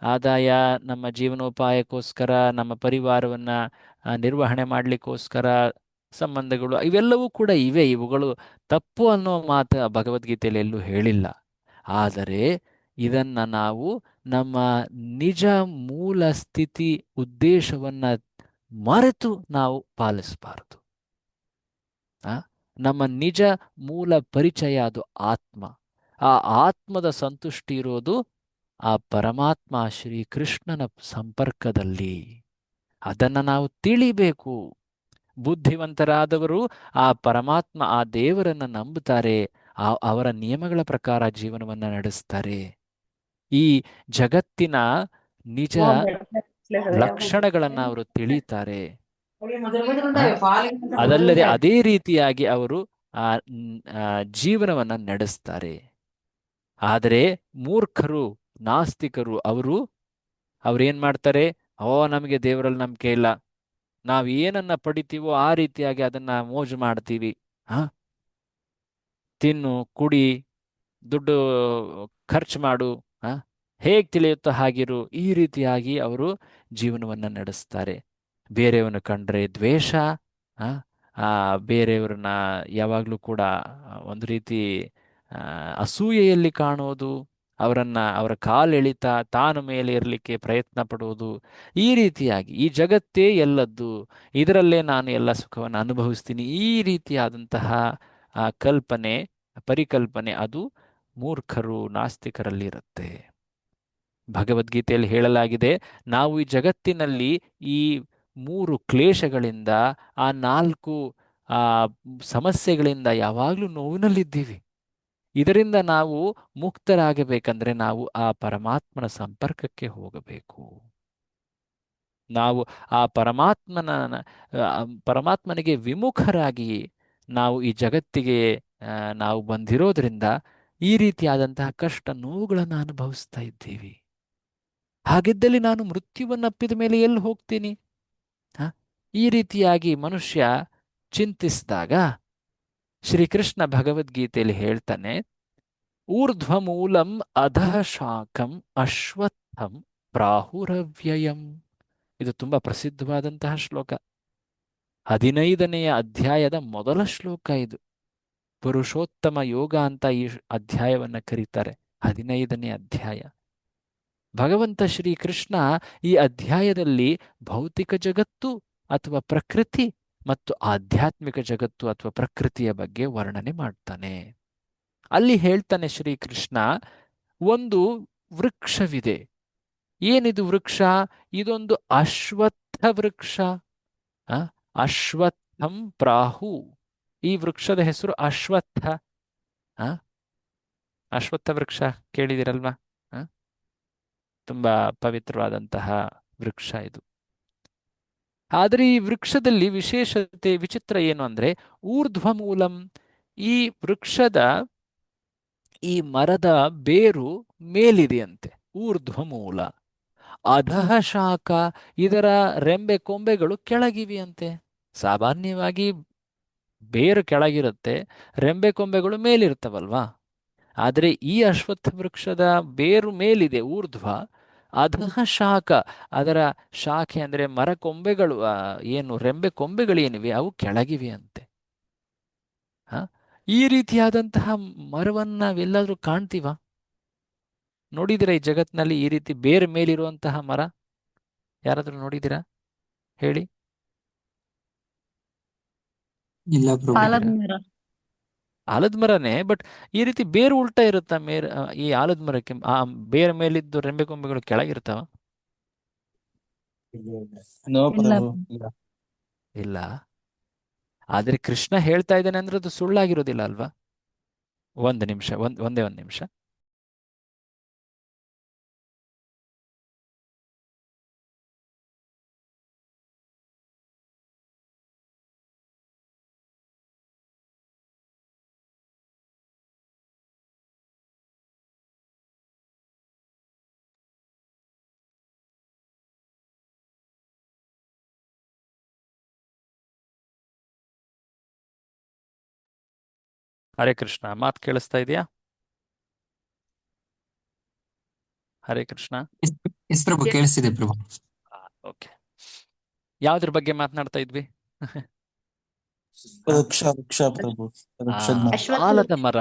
ಆದಾಯ, ನಮ್ಮ ಜೀವನೋಪಾಯಕ್ಕೋಸ್ಕರ, ನಮ್ಮ ಪರಿವಾರವನ್ನು ನಿರ್ವಹಣೆ ಮಾಡಲಿಕ್ಕೋಸ್ಕರ, ಸಂಬಂಧಗಳು, ಇವೆಲ್ಲವೂ ಕೂಡ ಇವೆ. ಇವುಗಳು ತಪ್ಪು ಅನ್ನೋ ಮಾತು ಭಗವದ್ಗೀತೆಯಲ್ಲಿ ಎಲ್ಲೂ ಹೇಳಿಲ್ಲ. ಆದರೆ ಇದನ್ನು ನಾವು ನಮ್ಮ ನಿಜ ಮೂಲ ಸ್ಥಿತಿ, ಉದ್ದೇಶವನ್ನು ಮರೆತು ನಾವು ಪಾಲಿಸಬಾರದು. ನಮ್ಮ ನಿಜ ಮೂಲ ಪರಿಚಯ ಅದು ಆತ್ಮ. ಆ ಆತ್ಮದ ಸಂತುಷ್ಟಿ ಇರೋದು ಆ ಪರಮಾತ್ಮ ಶ್ರೀಕೃಷ್ಣನ ಸಂಪರ್ಕದಲ್ಲಿ. ಅದನ್ನು ನಾವು ತಿಳಿಬೇಕು. ಬುದ್ಧಿವಂತರಾದವರು ಆ ಪರಮಾತ್ಮ, ಆ ದೇವರನ್ನು ನಂಬುತ್ತಾರೆ, ಅವರ ನಿಯಮಗಳ ಪ್ರಕಾರ ಜೀವನವನ್ನು ನಡೆಸ್ತಾರೆ. ಈ ಜಗತ್ತಿನ ನಿಜ ಲಕ್ಷಣಗಳನ್ನು ಅವರು ತಿಳಿತಾರೆ. ಅದಲ್ಲದೆ ಅದೇ ರೀತಿಯಾಗಿ ಅವರು ಜೀವನವನ್ನು ನಡೆಸ್ತಾರೆ. ಆದರೆ ಮೂರ್ಖರು, ನಾಸ್ತಿಕರು, ಅವ್ರೇನ್ ಮಾಡ್ತಾರೆ? ಓ, ನಮಗೆ ದೇವರಲ್ಲಿ ನಂಬಿಕೆ ಇಲ್ಲ, ನಾವು ಏನನ್ನ ಪಡಿತೀವೋ ಆ ರೀತಿಯಾಗಿ ಅದನ್ನ ಮೋಜು ಮಾಡ್ತೀವಿ. ಹ ತಿನ್ನು, ಕುಡಿ, ದುಡ್ಡು ಖರ್ಚು ಮಾಡು, ಆ ಹೇಗೆ ತಿಳಿಯುತ್ತೋ ಹಾಗಿರು, ಈ ರೀತಿಯಾಗಿ ಅವರು ಜೀವನವನ್ನು ನಡೆಸ್ತಾರೆ. ಬೇರೆಯವನ್ನ ಕಂಡ್ರೆ ದ್ವೇಷ, ಆ ಆ, ಬೇರೆಯವ್ರನ್ನ ಯಾವಾಗಲೂ ಕೂಡ ಒಂದು ರೀತಿ ಆ, ಅಸೂಯೆಯಲ್ಲಿ ಕಾಣುವುದು, ಅವರ ಕಾಲೆಳಿತ ತಾನು ಮೇಲೆ ಇರಲಿಕ್ಕೆ ಪ್ರಯತ್ನ ಪಡುವುದು, ಈ ರೀತಿಯಾಗಿ ಈ ಜಗತ್ತೇ ಎಲ್ಲದ್ದು, ಇದರಲ್ಲೇ ನಾನು ಎಲ್ಲ ಸುಖವನ್ನು ಅನುಭವಿಸ್ತೀನಿ, ಈ ರೀತಿಯಾದಂತಹ ಪರಿಕಲ್ಪನೆ ಅದು ಮೂರ್ಖರು, ನಾಸ್ತಿಕರಲ್ಲಿ ಇರುತ್ತೆ. ಭಗವದ್ಗೀತೆಯಲ್ಲಿ ಹೇಳಲಾಗಿದೆ, ನಾವು ಈ ಜಗತ್ತಿನಲ್ಲಿ ಈ 3 ಕ್ಲೇಶಗಳಿಂದ, ಆ 4 ಆ ಸಮಸ್ಯೆಗಳಿಂದ ಯಾವಾಗಲೂ ನೋವಿನಲ್ಲಿದ್ದೀವಿ. ಇದರಿಂದ ನಾವು ಮುಕ್ತರಾಗಬೇಕಂದ್ರೆ ನಾವು ಆ ಪರಮಾತ್ಮನ ಸಂಪರ್ಕಕ್ಕೆ ಹೋಗಬೇಕು. ನಾವು ಆ ಪರಮಾತ್ಮನಿಗೆ ವಿಮುಖರಾಗಿ ನಾವು ಈ ಜಗತ್ತಿಗೆ ನಾವು ಬಂದಿರೋದ್ರಿಂದ ಈ ರೀತಿಯಾದಂತಹ ಕಷ್ಟ ನೋವುಗಳನ್ನು ಅನುಭವಿಸ್ತಾ ಇದ್ದೀವಿ. ಹಾಗಿದ್ದಲ್ಲಿ ನಾನು ಮೃತ್ಯುವನ್ನಪ್ಪಿದ ಮೇಲೆ ಎಲ್ಲಿ ಹೋಗ್ತೀನಿ? ಈ ರೀತಿಯಾಗಿ ಮನುಷ್ಯ ಚಿಂತಿಸಿದಾಗ ಶ್ರೀಕೃಷ್ಣ ಭಗವದ್ಗೀತೆಯಲ್ಲಿ ಹೇಳ್ತಾನೆ, ಊರ್ಧ್ವಮೂಲಂ ಅಧಃ ಶಾಖಂ ಅಶ್ವತ್ಥಂ ಪ್ರಾಹುರವ್ಯಯಂ. ಇದು ತುಂಬಾ ಪ್ರಸಿದ್ಧವಾದಂತಹ ಶ್ಲೋಕ. 15ನೆಯ ಅಧ್ಯಾಯದ ಮೊದಲ ಶ್ಲೋಕ ಇದು. ಪುರುಷೋತ್ತಮ ಯೋಗ ಅಂತ ಈ ಅಧ್ಯಾಯವನ್ನ ಕರೀತಾರೆ, 15ನೇ ಅಧ್ಯಾಯ. ಭಗವಂತ ಶ್ರೀಕೃಷ್ಣ ಈ ಅಧ್ಯಾಯದಲ್ಲಿ ಭೌತಿಕ ಜಗತ್ತು ಅಥವಾ ಪ್ರಕೃತಿ ಮತ್ತು ಆಧ್ಯಾತ್ಮಿಕ ಜಗತ್ತು ಅಥವಾ ಪ್ರಕೃತಿಯ ಬಗ್ಗೆ ವರ್ಣನೆ ಮಾಡ್ತಾನೆ. ಅಲ್ಲಿ ಹೇಳ್ತಾನೆ ಶ್ರೀಕೃಷ್ಣ, ಒಂದು ವೃಕ್ಷವಿದೆ. ಏನಿದು ವೃಕ್ಷ? ಇದೊಂದು ಅಶ್ವತ್ಥ ವೃಕ್ಷ. ಅಶ್ವತ್ಥಂ ಪ್ರಾಹು. ಈ ವೃಕ್ಷದ ಹೆಸರು ಅಶ್ವತ್ಥ. ಅಶ್ವತ್ಥ ವೃಕ್ಷ ಕೇಳಿದಿರಲ್ವಾ? ತುಂಬಾ ಪವಿತ್ರವಾದಂತಹ ವೃಕ್ಷ ಇದು. ಆದರೆ ಈ ವೃಕ್ಷದಲ್ಲಿ ವಿಚಿತ್ರ ಏನು ಅಂದ್ರೆ, ಊರ್ಧ್ವಮೂಲಂ, ಈ ವೃಕ್ಷದ ಈ ಮರದ ಬೇರು ಮೇಲಿದೆಯಂತೆ, ಊರ್ಧ್ವಮೂಲ. ಅಧಃ ಶಾಖ, ಇದರ ರೆಂಬೆ ಕೊಂಬೆಗಳು ಕೆಳಗಿವೆಯಂತೆ. ಸಾಮಾನ್ಯವಾಗಿ ಬೇರು ಕೆಳಗಿರುತ್ತೆ, ರೆಂಬೆ ಕೊಂಬೆಗಳು ಮೇಲಿರ್ತವಲ್ವಾ? ಆದರೆ ಈ ಅಶ್ವತ್ಥ ವೃಕ್ಷದ ಬೇರು ಮೇಲಿದೆ, ಊರ್ಧ್ವ. ಅಧಃ ಶಾಖ, ಅದರ ಶಾಖೆ ಅಂದ್ರೆ ಮರ ಕೊಂಬೆಗಳು, ಏನು ರೆಂಬೆ ಕೊಂಬೆಗಳು ಏನಿವೆ ಅವು ಕೆಳಗಿವೆ ಅಂತೆ. ಈ ರೀತಿಯಾದಂತಹ ಮರವನ್ನ ನಾವೆಲ್ಲಾದ್ರೂ ಕಾಣ್ತೀವ? ನೋಡಿದಿರಾ ಈ ಜಗತ್ತಿನಲ್ಲಿ ಈ ರೀತಿ ಬೇರೆ ಮೇಲಿರುವಂತಹ ಮರ? ಯಾರಾದ್ರೂ ನೋಡಿದಿರಾ ಹೇಳಿ? ಇಲ್ಲ ಪ್ರಭು. ಆಲದ ಮರ. ಆಲದ ಮರನೇ, ಬಟ್ ಈ ರೀತಿ ಬೇರು ಉಲ್ಟಾ ಇರುತ್ತಾ? ಈ ಆಲದ ಮರಕ್ಕೆ ಬೇರೆ ಮೇಲಿದ್ದು ರೆಂಬೆ ಕೊಂಬೆಗಳು ಕೆಳಗಿರ್ತಾವ? ನೋ ಇಲ್ಲ. ಪ್ರಭು. ಇಲ್ಲ. ಇಲ್ಲ. ಆದ್ರೆ ಕೃಷ್ಣ ಹೇಳ್ತಾ ಇದ್ದಾನೆ ಅಂದ್ರೆ ಅದು ಸುಳ್ಳಾಗಿರೋದಿಲ್ಲ ಅಲ್ವಾ? ಒಂದು ನಿಮಿಷ, ಒಂದೇ ಒಂದು ನಿಮಿಷ. ಹರೇ ಕೃಷ್ಣ, ಮಾತು ಕೇಳಿಸ್ತಾ ಇದೆಯಾ? ಹರೇ ಕೃಷ್ಣ. ಎಸ್ ಪ್ರಭು, ಕೇಳಿಸ್ತಿದೆ ಪ್ರಭು. ಓಕೆ. ಯಾವ್ದ್ರ ಬಗ್ಗೆ ಮಾತನಾಡ್ತಾ ಇದ್ವಿ? ವೃಕ್ಷ ಪ್ರಭು. ಆಲದ ಮರ,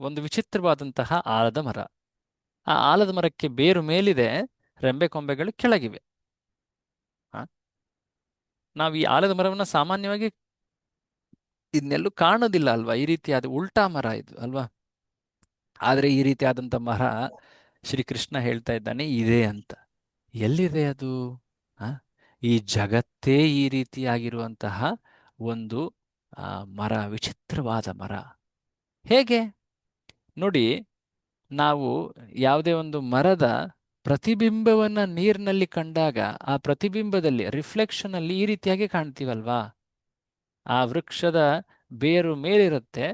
ಒಂದು ವಿಚಿತ್ರವಾದಂತಹ ಆಲದ ಮರ. ಆ ಆಲದ ಮರಕ್ಕೆ ಬೇರು ಮೇಲಿದೆ, ರೆಂಬೆ ಕೊಂಬೆಗಳು ಕೆಳಗಿವೆ. ನಾವು ಈ ಆಲದ ಮರವನ್ನ ಸಾಮಾನ್ಯವಾಗಿ ಇದನ್ನೆಲ್ಲೂ ಕಾಣೋದಿಲ್ಲ ಅಲ್ವಾ? ಈ ರೀತಿಯಾದ ಉಲ್ಟಾ ಮರ ಇದು ಅಲ್ವಾ? ಆದ್ರೆ ಈ ರೀತಿಯಾದಂಥ ಮರ ಶ್ರೀಕೃಷ್ಣ ಹೇಳ್ತಾ ಇದ್ದಾನೆ ಇದೆ ಅಂತ. ಎಲ್ಲಿದೆ ಅದು? ಈ ಜಗತ್ತೇ ಈ ರೀತಿಯಾಗಿರುವಂತಹ ಒಂದು ಮರ, ವಿಚಿತ್ರವಾದ ಮರ. ಹೇಗೆ ನೋಡಿ, ನಾವು ಯಾವುದೇ ಒಂದು ಮರದ ಪ್ರತಿಬಿಂಬವನ್ನ ನೀರಿನಲ್ಲಿ ಕಂಡಾಗ ಆ ಪ್ರತಿಬಿಂಬದಲ್ಲಿ, ರಿಫ್ಲೆಕ್ಷನ್ ಅಲ್ಲಿ ಈ ರೀತಿಯಾಗಿ ಕಾಣ್ತೀವಲ್ವಾ? ಆ ವೃಕ್ಷದ ಬೇರು ಮೇಲಿರುತ್ತೆ,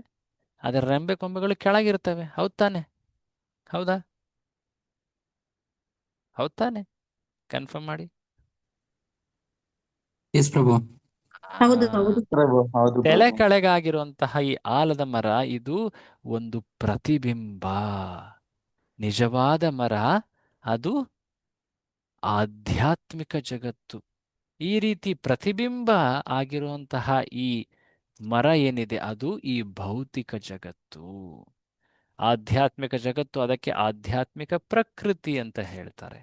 ಅದರ ರೆಂಬೆ ಕೊಂಬೆಗಳು ಕೆಳಗಿರ್ತವೆ, ಹೌದ್ ತಾನೆ? ಹೌದಾ? ಹೌದ್ ತಾನೆ? ಕನ್ಫರ್ಮ್ ಮಾಡಿ. ಎಸ್ ಪ್ರಭು. ಹೌದು ಆ, ಹೌದು ಪ್ರಭು ಹೌದು ತಲೆ ಪ್ರಭು. ಕೆಳಗಾಗಿರುವಂತಹ ಈ ಆಲದ ಮರ ಇದು ಒಂದು ಪ್ರತಿಬಿಂಬ. ನಿಜವಾದ ಮರ ಅದು ಆಧ್ಯಾತ್ಮಿಕ ಜಗತ್ತು. ಈ ರೀತಿ ಪ್ರತಿಬಿಂಬ ಆಗಿರುವಂತಹ ಈ ಮರ ಏನಿದೆ ಅದು ಈ ಭೌತಿಕ ಜಗತ್ತು. ಆಧ್ಯಾತ್ಮಿಕ ಜಗತ್ತು, ಅದಕ್ಕೆ ಆಧ್ಯಾತ್ಮಿಕ ಪ್ರಕೃತಿ ಅಂತ ಹೇಳ್ತಾರೆ.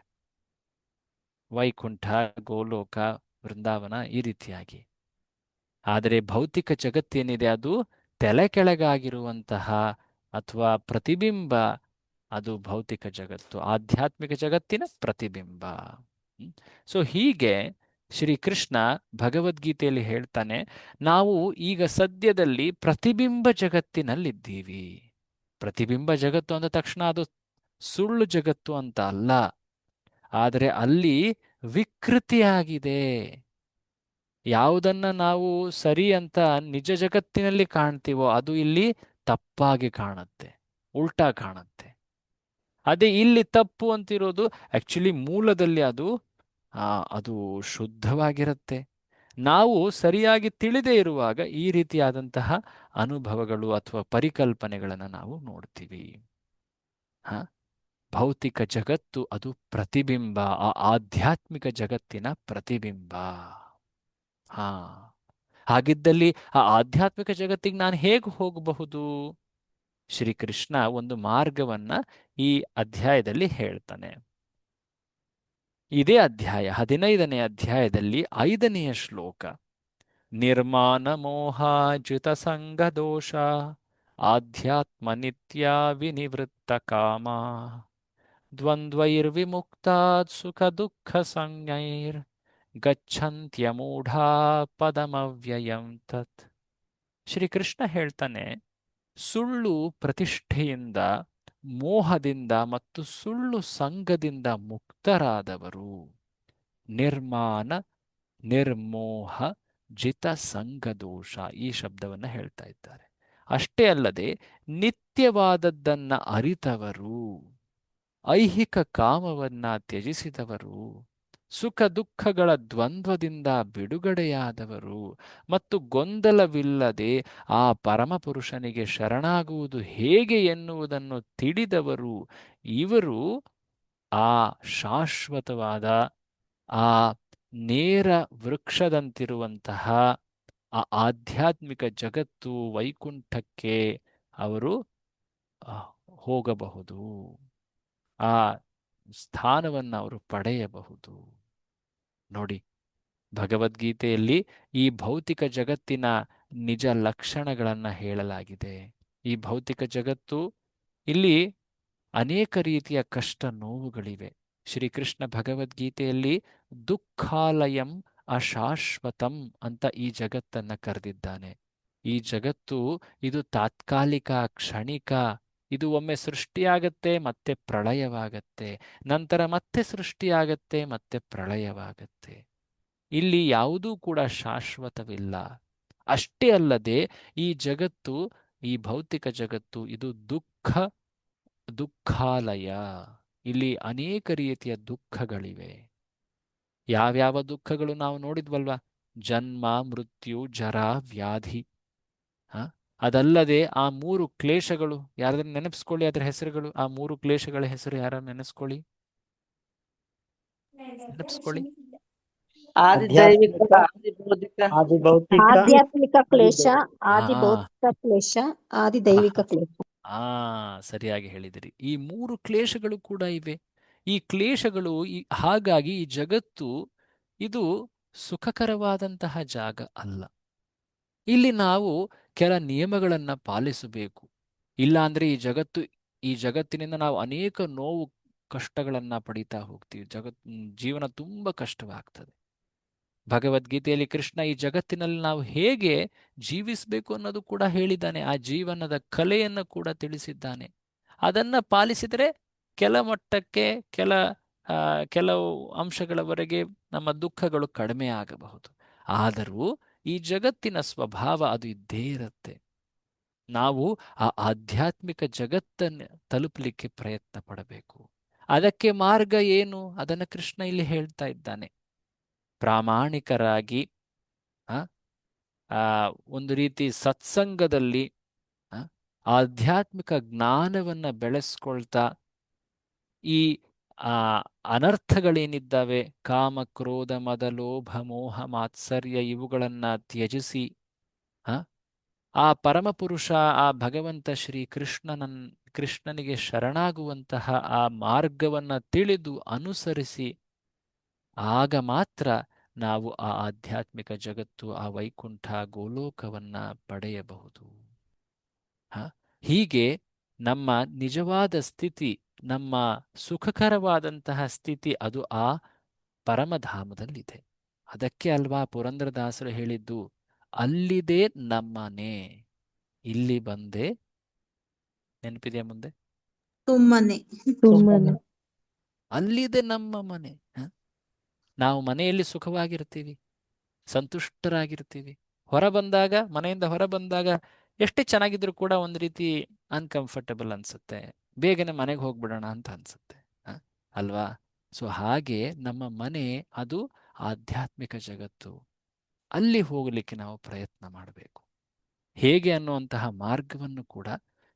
ವೈಕುಂಠ, ಗೋಲೋಕ, ವೃಂದಾವನ ಈ ರೀತಿಯಾಗಿ. ಆದರೆ ಭೌತಿಕ ಜಗತ್ತೇನಿದೆ ಅದು ತಲೆ ಕೆಳಗಾಗಿರುವಂತಹ ಅಥವಾ ಪ್ರತಿಬಿಂಬ, ಅದು ಭೌತಿಕ ಜಗತ್ತು, ಆಧ್ಯಾತ್ಮಿಕ ಜಗತ್ತಿನ ಪ್ರತಿಬಿಂಬ. ಸೊ ಹೀಗೆ ಶ್ರೀಕೃಷ್ಣ ಭಗವದ್ಗೀತೆಯಲ್ಲಿ ಹೇಳ್ತಾನೆ, ನಾವು ಈಗ ಸದ್ಯದಲ್ಲಿ ಪ್ರತಿಬಿಂಬ ಜಗತ್ತಿನಲ್ಲಿದ್ದೀವಿ. ಪ್ರತಿಬಿಂಬ ಜಗತ್ತು ಅಂದ ತಕ್ಷಣ ಅದು ಸುಳ್ಳು ಜಗತ್ತು ಅಂತ ಅಲ್ಲ, ಆದರೆ ಅಲ್ಲಿ ವಿಕೃತಿಯಾಗಿದೆ. ಯಾವುದನ್ನ ನಾವು ಸರಿ ಅಂತ ನಿಜ ಜಗತ್ತಿನಲ್ಲಿ ಕಾಣ್ತೀವೋ ಅದು ಇಲ್ಲಿ ತಪ್ಪಾಗಿ ಕಾಣುತ್ತೆ, ಉಲ್ಟಾ ಕಾಣುತ್ತೆ. ಅದೇ ಇಲ್ಲಿ ತಪ್ಪು ಅಂತಿರೋದು ಆಕ್ಚುಲಿ ಮೂಲದಲ್ಲಿ ಅದು ಶುದ್ಧವಾಗಿರುತ್ತೆ. ನಾವು ಸರಿಯಾಗಿ ತಿಳಿದೇ ಇರುವಾಗ ಈ ರೀತಿಯಾದಂತಹ ಅನುಭವಗಳು ಅಥವಾ ಪರಿಕಲ್ಪನೆಗಳನ್ನು ನಾವು ನೋಡ್ತೀವಿ. ಹ ಭೌತಿಕ ಜಗತ್ತು ಅದು ಪ್ರತಿಬಿಂಬ, ಆ ಆಧ್ಯಾತ್ಮಿಕ ಜಗತ್ತಿನ ಪ್ರತಿಬಿಂಬ. ಹಾ ಹಾಗಿದ್ದಲ್ಲಿ ಆ ಆಧ್ಯಾತ್ಮಿಕ ಜಗತ್ತಿಗೆ ನಾನು ಹೇಗೆ ಹೋಗಬಹುದು? ಶ್ರೀಕೃಷ್ಣ ಒಂದು ಮಾರ್ಗವನ್ನ ಈ ಅಧ್ಯಾಯದಲ್ಲಿ ಹೇಳ್ತಾನೆ. ಇದೇ ಅಧ್ಯಾಯ 15ನೇ ಅಧ್ಯಾಯದಲ್ಲಿ 5ನೆಯ ಶ್ಲೋಕ. ನಿರ್ಮಾಣ ಮೋಹಾಜಿತ ಸಂಗ ದೋಷ ಆಧ್ಯಾತ್ಮ ನಿತ್ಯ ವಿನಿವೃತ್ತ ಕಾಮ ದ್ವಂದ್ವೈರ್ವಿಮುಕ್ತಾತ್ ಸುಖ ದುಃಖ ಸಂಜ್ಞೈರ್ ಗಚ್ಚಂತ್ಯಮೂಢಾ ಪದಮವ್ಯಯಂ ತತ್. ಶ್ರೀಕೃಷ್ಣ ಹೇಳ್ತಾನೆ, ಸುಳ್ಳು ಪ್ರತಿಷ್ಠೆಯಿಂದ, ಮೋಹದಿಂದ ಮತ್ತು ಸುಳ್ಳು ಸಂಘದಿಂದ ಮುಕ್ತರಾದವರು ನಿರ್ಮಾಣ ನಿರ್ಮೋಹ ಜಿತ ಸಂಘದೋಷ ಈ ಶಬ್ದವನ್ನು ಹೇಳ್ತಾ ಇದ್ದಾರೆ. ಅಷ್ಟೇ ಅಲ್ಲದೆ ನಿತ್ಯವಾದದ್ದನ್ನ ಅರಿತವರು, ಐಹಿಕ ಕಾಮವನ್ನ ತ್ಯಜಿಸಿದವರು, ಸುಖ ದುಃಖಗಳ ದ್ವಂದ್ವದಿಂದ ಬಿಡುಗಡೆಯಾದವರು ಮತ್ತು ಗೊಂದಲವಿಲ್ಲದೆ ಆ ಪರಮಪುರುಷನಿಗೆ ಶರಣಾಗುವುದು ಹೇಗೆ ಎನ್ನುವುದನ್ನು ತಿಳಿದವರು, ಇವರು ಆ ಶಾಶ್ವತವಾದ ಆ ನೇರ ವೃಕ್ಷದಂತಿರುವಂತಹ ಆ ಆಧ್ಯಾತ್ಮಿಕ ಜಗತ್ತು ವೈಕುಂಠಕ್ಕೆ ಅವರು ಹೋಗಬಹುದು, ಆ ಸ್ಥಾನವನ್ನು ಅವರು ಪಡೆಯಬಹುದು. ನೋಡಿ, ಭಗವದ್ಗೀತೆಯಲ್ಲಿ ಈ ಭೌತಿಕ ಜಗತ್ತಿನ ನಿಜ ಲಕ್ಷಣಗಳನ್ನು ಹೇಳಲಾಗಿದೆ. ಈ ಭೌತಿಕ ಜಗತ್ತು, ಇಲ್ಲಿ ಅನೇಕ ರೀತಿಯ ಕಷ್ಟ ನೋವುಗಳಿವೆ. ಶ್ರೀಕೃಷ್ಣ ಭಗವದ್ಗೀತೆಯಲ್ಲಿ ದುಃಖಾಲಯಂ ಅಶಾಶ್ವತಂ ಅಂತ ಈ ಜಗತ್ತನ್ನು ಕರೆದಿದ್ದಾನೆ. ಈ ಜಗತ್ತು ಇದು ತಾತ್ಕಾಲಿಕ, ಕ್ಷಣಿಕ. ಇದು ಒಮ್ಮೆ ಸೃಷ್ಟಿಯಾಗತ್ತೆ, ಮತ್ತೆ ಪ್ರಳಯವಾಗತ್ತೆ, ನಂತರ ಮತ್ತೆ ಸೃಷ್ಟಿಯಾಗತ್ತೆ, ಮತ್ತೆ ಪ್ರಳಯವಾಗತ್ತೆ. ಇಲ್ಲಿ ಯಾವುದೂ ಕೂಡ ಶಾಶ್ವತವಿಲ್ಲ. ಅಷ್ಟೇ ಅಲ್ಲದೆ ಈ ಜಗತ್ತು, ಈ ಭೌತಿಕ ಜಗತ್ತು ಇದು ದುಃಖಾಲಯ. ಇಲ್ಲಿ ಅನೇಕ ರೀತಿಯ ದುಃಖಗಳಿವೆ. ಯಾವ್ಯಾವ ದುಃಖಗಳು ನಾವು ನೋಡಿದ್ವಲ್ವಾ? ಜನ್ಮ, ಮೃತ್ಯು, ಜರ, ವ್ಯಾಧಿ. ಅದಲ್ಲದೆ ಆ 3 ಕ್ಲೇಶಗಳು, ಯಾರಾದ್ರೂ ನೆನಪಿಸ್ಕೊಳ್ಳಿ ಅದರ ಹೆಸರುಗಳು. ಆ 3 ಕ್ಲೇಶಗಳ ಹೆಸರು ಯಾರು ನೆನೆಸ್ಕೊಳ್ಳಿ, ನೆನಪಿಸ್ಕೊಳ್ಳಿ. ಆದಿದೈವಿಕ, ಆದಿಬೌದ್ಧಿಕ, ಆದಿಭೌತಿಕ, ಆಧ್ಯಾತ್ಮಿಕ ಕ್ಲೇಶ, ಆದಿ ಹಾ ಭೌತಿಕ ಕ್ಲೇಶ, ಆದಿ ದೈವಿಕ ಕ್ಲೇಶ. ಸರಿಯಾಗಿ ಹೇಳಿದಿರಿ. ಈ 3 ಕ್ಲೇಶಗಳು ಕೂಡ ಇವೆ. ಈ ಕ್ಲೇಶಗಳು ಹಾಗಾಗಿ ಈ ಜಗತ್ತು ಇದು ಸುಖಕರವಾದಂತಹ ಜಾಗ ಅಲ್ಲ. ಇಲ್ಲಿ ನಾವು ಕೆಲ ನಿಯಮಗಳನ್ನು ಪಾಲಿಸಬೇಕು. ಇಲ್ಲ ಅಂದ್ರೆ ಈ ಜಗತ್ತಿನಿಂದ ನಾವು ಅನೇಕ ನೋವು ಕಷ್ಟಗಳನ್ನ ಪಡೀತಾ ಹೋಗ್ತೀವಿ. ಜೀವನ ತುಂಬಾ ಕಷ್ಟವಾಗ್ತದೆ. ಭಗವದ್ಗೀತೆಯಲ್ಲಿ ಕೃಷ್ಣ ಈ ಜಗತ್ತಿನಲ್ಲಿ ನಾವು ಹೇಗೆ ಜೀವಿಸಬೇಕು ಅನ್ನೋದು ಕೂಡ ಹೇಳಿದ್ದಾನೆ. ಆ ಜೀವನದ ಕಲೆಯನ್ನು ಕೂಡ ತಿಳಿಸಿದ್ದಾನೆ. ಅದನ್ನ ಪಾಲಿಸಿದರೆ ಕೆಲ ಮಟ್ಟಕ್ಕೆ, ಕೆಲವು ಅಂಶಗಳವರೆಗೆ ನಮ್ಮ ದುಃಖಗಳು ಕಡಿಮೆ ಆಗಬಹುದು. ಆದರೂ ಈ ಜಗತ್ತಿನ ಸ್ವಭಾವ ಅದು ಇದ್ದೇ ಇರುತ್ತೆ. ನಾವು ಆ ಆಧ್ಯಾತ್ಮಿಕ ಜಗತ್ತನ್ನು ತಲುಪಲಿಕ್ಕೆ ಪ್ರಯತ್ನ ಪಡಬೇಕು. ಅದಕ್ಕೆ ಮಾರ್ಗ ಏನು? ಅದನ್ನು ಕೃಷ್ಣ ಇಲ್ಲಿ ಹೇಳ್ತಾ ಇದ್ದಾನೆ. ಪ್ರಾಮಾಣಿಕರಾಗಿ ಆ ಆ, ಒಂದು ರೀತಿ ಸತ್ಸಂಗದಲ್ಲಿ ಆ, ಆಧ್ಯಾತ್ಮಿಕ ಜ್ಞಾನವನ್ನ ಬೆಳೆಸ್ಕೊಳ್ತಾ ಈ ಆ ಅನರ್ಥಗಳೇನಿದ್ದಾವೆ, ಕಾಮ ಕ್ರೋಧ ಮದ ಲೋಭ ಮೋಹ ಮಾತ್ಸರ್ಯ, ಇವುಗಳನ್ನ ತ್ಯಜಿಸಿ ಆ ಆ ಪರಮಪುರುಷ, ಆ ಭಗವಂತ ಶ್ರೀ ಕೃಷ್ಣನಿಗೆ ಶರಣಾಗುವಂತಹ ಆ ಮಾರ್ಗವನ್ನ ತಿಳಿದು ಅನುಸರಿಸಿ, ಆಗ ಮಾತ್ರ ನಾವು ಆ ಆಧ್ಯಾತ್ಮಿಕ ಜಗತ್ತು, ಆ ವೈಕುಂಠ ಗೋಲೋಕವನ್ನ ಪಡೆಯಬಹುದು. ಹೀಗೆ ನಮ್ಮ ನಿಜವಾದ ಸ್ಥಿತಿ, ನಮ್ಮ ಸುಖಕರವಾದಂತಹ ಸ್ಥಿತಿ ಅದು ಆ ಪರಮಧಾಮದಲ್ಲಿದೆ. ಅದಕ್ಕೆ ಅಲ್ವಾ ಪುರಂದರದಾಸರು ಹೇಳಿದ್ದು, ಅಲ್ಲಿದೆ ನಮ್ಮನೆ, ಇಲ್ಲಿ ಬಂದೆ. ನೆನಪಿದೆಯಾ ಮುಂದೆ? ಸುಮ್ಮನೆ ಸುಮ್ಮನೆ. ಅಲ್ಲಿದೆ ನಮ್ಮ ಮನೆ. ನಾವು ಮನೆಯಲ್ಲಿ ಸುಖವಾಗಿರ್ತೀವಿ, ಸಂತುಷ್ಟರಾಗಿರ್ತೀವಿ. ಮನೆಯಿಂದ ಹೊರ ಬಂದಾಗ ಎಷ್ಟೇ ಚೆನ್ನಾಗಿದ್ರು ಕೂಡ ಒಂದು ರೀತಿ ಅನ್ಕಂಫರ್ಟಬಲ್ ಅನ್ಸುತ್ತೆ, ಬೇಗನೆ ಮನೆಗೆ ಹೋಗ್ಬಿಡೋಣ ಅಂತ ಅನ್ಸುತ್ತೆ ಅಲ್ವಾ? ಸೊ ಹಾಗೆ ನಮ್ಮ ಮನೆ ಅದು ಆಧ್ಯಾತ್ಮಿಕ ಜಗತ್ತು. ಅಲ್ಲಿ ಹೋಗಲಿಕ್ಕೆ ನಾವು ಪ್ರಯತ್ನ ಮಾಡಬೇಕು. ಹೇಗೆ ಅನ್ನುವಂತಹ ಮಾರ್ಗವನ್ನು ಕೂಡ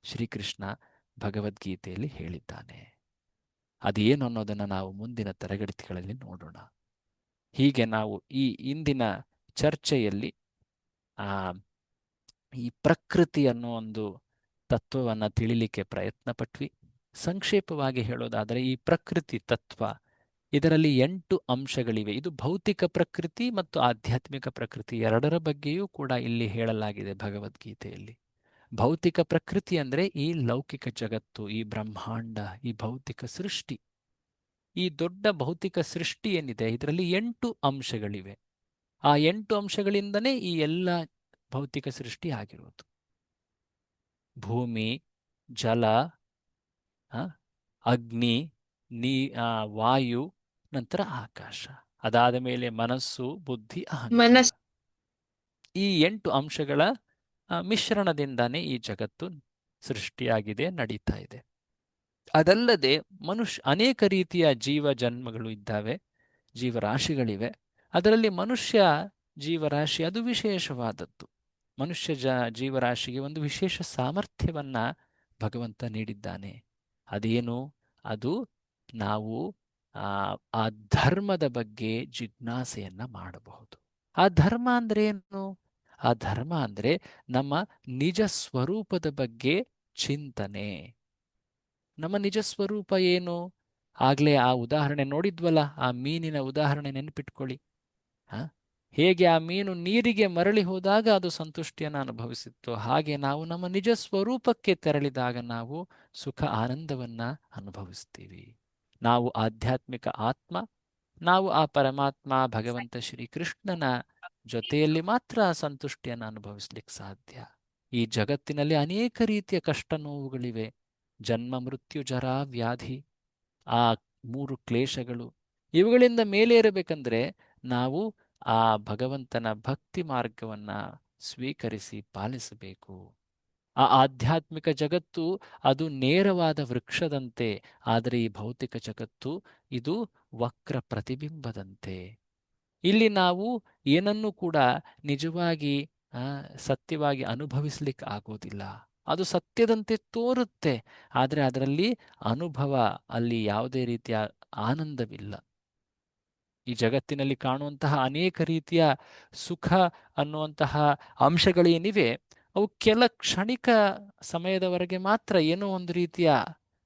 ಶ್ರೀಕೃಷ್ಣ ಭಗವದ್ಗೀತೆಯಲ್ಲಿ ಹೇಳಿದ್ದಾನೆ. ಅದೇನು ಅನ್ನೋದನ್ನು ನಾವು ಮುಂದಿನ ತರಗತಿಗಳಲ್ಲಿ ನೋಡೋಣ. ಹೀಗೆ ನಾವು ಈ ಇಂದಿನ ಚರ್ಚೆಯಲ್ಲಿ ಈ ಪ್ರಕೃತಿ ಅನ್ನೋ ಒಂದು ತತ್ವವನ್ನು ತಿಳಿಲಿಕ್ಕೆ ಪ್ರಯತ್ನ ಪಟ್ವಿ. ಸಂಕ್ಷೇಪವಾಗಿ ಹೇಳೋದಾದರೆ, ಈ ಪ್ರಕೃತಿ ತತ್ವ, ಇದರಲ್ಲಿ 8 ಅಂಶಗಳಿವೆ. ಇದು ಭೌತಿಕ ಪ್ರಕೃತಿ ಮತ್ತು ಆಧ್ಯಾತ್ಮಿಕ ಪ್ರಕೃತಿ ಎರಡರ ಬಗ್ಗೆಯೂ ಕೂಡ ಇಲ್ಲಿ ಹೇಳಲಾಗಿದೆ ಭಗವದ್ಗೀತೆಯಲ್ಲಿ. ಭೌತಿಕ ಪ್ರಕೃತಿ ಅಂದರೆ ಈ ಲೌಕಿಕ ಜಗತ್ತು, ಈ ಬ್ರಹ್ಮಾಂಡ, ಈ ಭೌತಿಕ ಸೃಷ್ಟಿ. ಈ ದೊಡ್ಡ ಭೌತಿಕ ಸೃಷ್ಟಿ ಏನಿದೆ, ಇದರಲ್ಲಿ 8 ಅಂಶಗಳಿವೆ. ಆ 8 ಅಂಶಗಳಿಂದನೇ ಈ ಎಲ್ಲ ಭೌತಿಕ ಸೃಷ್ಟಿ ಆಗಿರೋದು. ಭೂಮಿ, ಜಲ, ಅಗ್ನಿ, ವಾಯು, ನಂತರ ಆಕಾಶ, ಅದಾದ ಮೇಲೆ ಮನಸ್ಸು, ಬುದ್ಧಿ, ಅಹಂಕಾರ. ಈ 8 ಅಂಶಗಳ ಮಿಶ್ರಣದಿಂದಾನೇ ಈ ಜಗತ್ತು ಸೃಷ್ಟಿಯಾಗಿದೆ, ನಡೀತಾ ಇದೆ. ಅದಲ್ಲದೆ ಅನೇಕ ರೀತಿಯ ಜನ್ಮಗಳು ಇದ್ದಾವೆ, ಜೀವರಾಶಿಗಳಿವೆ. ಅದರಲ್ಲಿ ಮನುಷ್ಯ ಜೀವರಾಶಿ ಅದು ವಿಶೇಷವಾದದ್ದು. ಮನುಷ್ಯ ಜೀವರಾಶಿಗೆ ಒಂದು ವಿಶೇಷ ಸಾಮರ್ಥ್ಯವನ್ನ ಭಗವಂತ ನೀಡಿದ್ದಾನೆ. ಅದೇನು? ಅದು ನಾವು ಆ ಧರ್ಮದ ಬಗ್ಗೆ ಜಿಜ್ಞಾಸೆಯನ್ನ ಮಾಡಬಹುದು. ಆ ಧರ್ಮ ಅಂದ್ರೆ ಏನು? ಆ ಧರ್ಮ ಅಂದ್ರೆ ನಮ್ಮ ನಿಜ ಸ್ವರೂಪದ ಬಗ್ಗೆ ಚಿಂತನೆ. ನಮ್ಮ ನಿಜ ಸ್ವರೂಪ ಏನು? ಆಗ್ಲೇ ಆ ಉದಾಹರಣೆ ನೋಡಿದ್ವಲ್ಲ, ಆ ಮೀನಿನ ಉದಾಹರಣೆ ನೆನಪಿಟ್ಕೊಳ್ಳಿ. ಹೇಗೆ ಆ ಮೀನು ನೀರಿಗೆ ಮರಳಿ ಹೋದಾಗ ಅದು ಸಂತುಷ್ಟಿಯನ್ನು ಅನುಭವಿಸಿತ್ತು, ಹಾಗೆ ನಾವು ನಮ್ಮ ನಿಜ ಸ್ವರೂಪಕ್ಕೆ ತೆರಳಿದಾಗ ನಾವು ಸುಖ ಆನಂದವನ್ನ ಅನುಭವಿಸ್ತೀವಿ. ನಾವು ಆಧ್ಯಾತ್ಮಿಕ ಆತ್ಮ, ನಾವು ಆ ಪರಮಾತ್ಮ ಭಗವಂತ ಶ್ರೀಕೃಷ್ಣನ ಜೊತೆಯಲ್ಲಿ ಮಾತ್ರ ಸಂತುಷ್ಟಿಯನ್ನು ಅನುಭವಿಸ್ಲಿಕ್ಕೆ ಸಾಧ್ಯ. ಈ ಜಗತ್ತಿನಲ್ಲಿ ಅನೇಕ ರೀತಿಯ ಕಷ್ಟ ನೋವುಗಳಿವೆ. ಜನ್ಮ, ಮೃತ್ಯು, ಜರ, ವ್ಯಾಧಿ, ಆ 3 ಕ್ಲೇಶಗಳು. ಇವುಗಳಿಂದ ಮೇಲೇರಬೇಕಂದ್ರೆ ನಾವು ಆ ಭಗವಂತನ ಭಕ್ತಿ ಮಾರ್ಗವನ್ನ ಸ್ವೀಕರಿಸಿ ಪಾಲಿಸಬೇಕು. ಆ ಆಧ್ಯಾತ್ಮಿಕ ಜಗತ್ತು ಅದು ನೇರವಾದ ವೃಕ್ಷದಂತೆ, ಆದರೆ ಈ ಭೌತಿಕ ಜಗತ್ತು ಇದು ವಕ್ರ ಪ್ರತಿಬಿಂಬದಂತೆ. ಇಲ್ಲಿ ನಾವು ಏನನ್ನೂ ಕೂಡ ನಿಜವಾಗಿ ಸತ್ಯವಾಗಿ ಅನುಭವಿಸ್ಲಿಕ್ಕೆ ಆಗೋದಿಲ್ಲ. ಅದು ಸತ್ಯದಂತೆ ತೋರುತ್ತೆ, ಆದರೆ ಅದರಲ್ಲಿ ಅನುಭವ, ಅಲ್ಲಿ ಯಾವುದೇ ರೀತಿಯ ಆನಂದವಿಲ್ಲ. ಈ ಜಗತ್ತಿನಲ್ಲಿ ಕಾಣುವಂತಹ ಅನೇಕ ರೀತಿಯ ಸುಖ ಅನ್ನುವಂತಹ ಅಂಶಗಳೇನಿವೆ, ಅವು ಕೆಲ ಕ್ಷಣಿಕ ಸಮಯದವರೆಗೆ ಮಾತ್ರ ಏನೋ ಒಂದು ರೀತಿಯ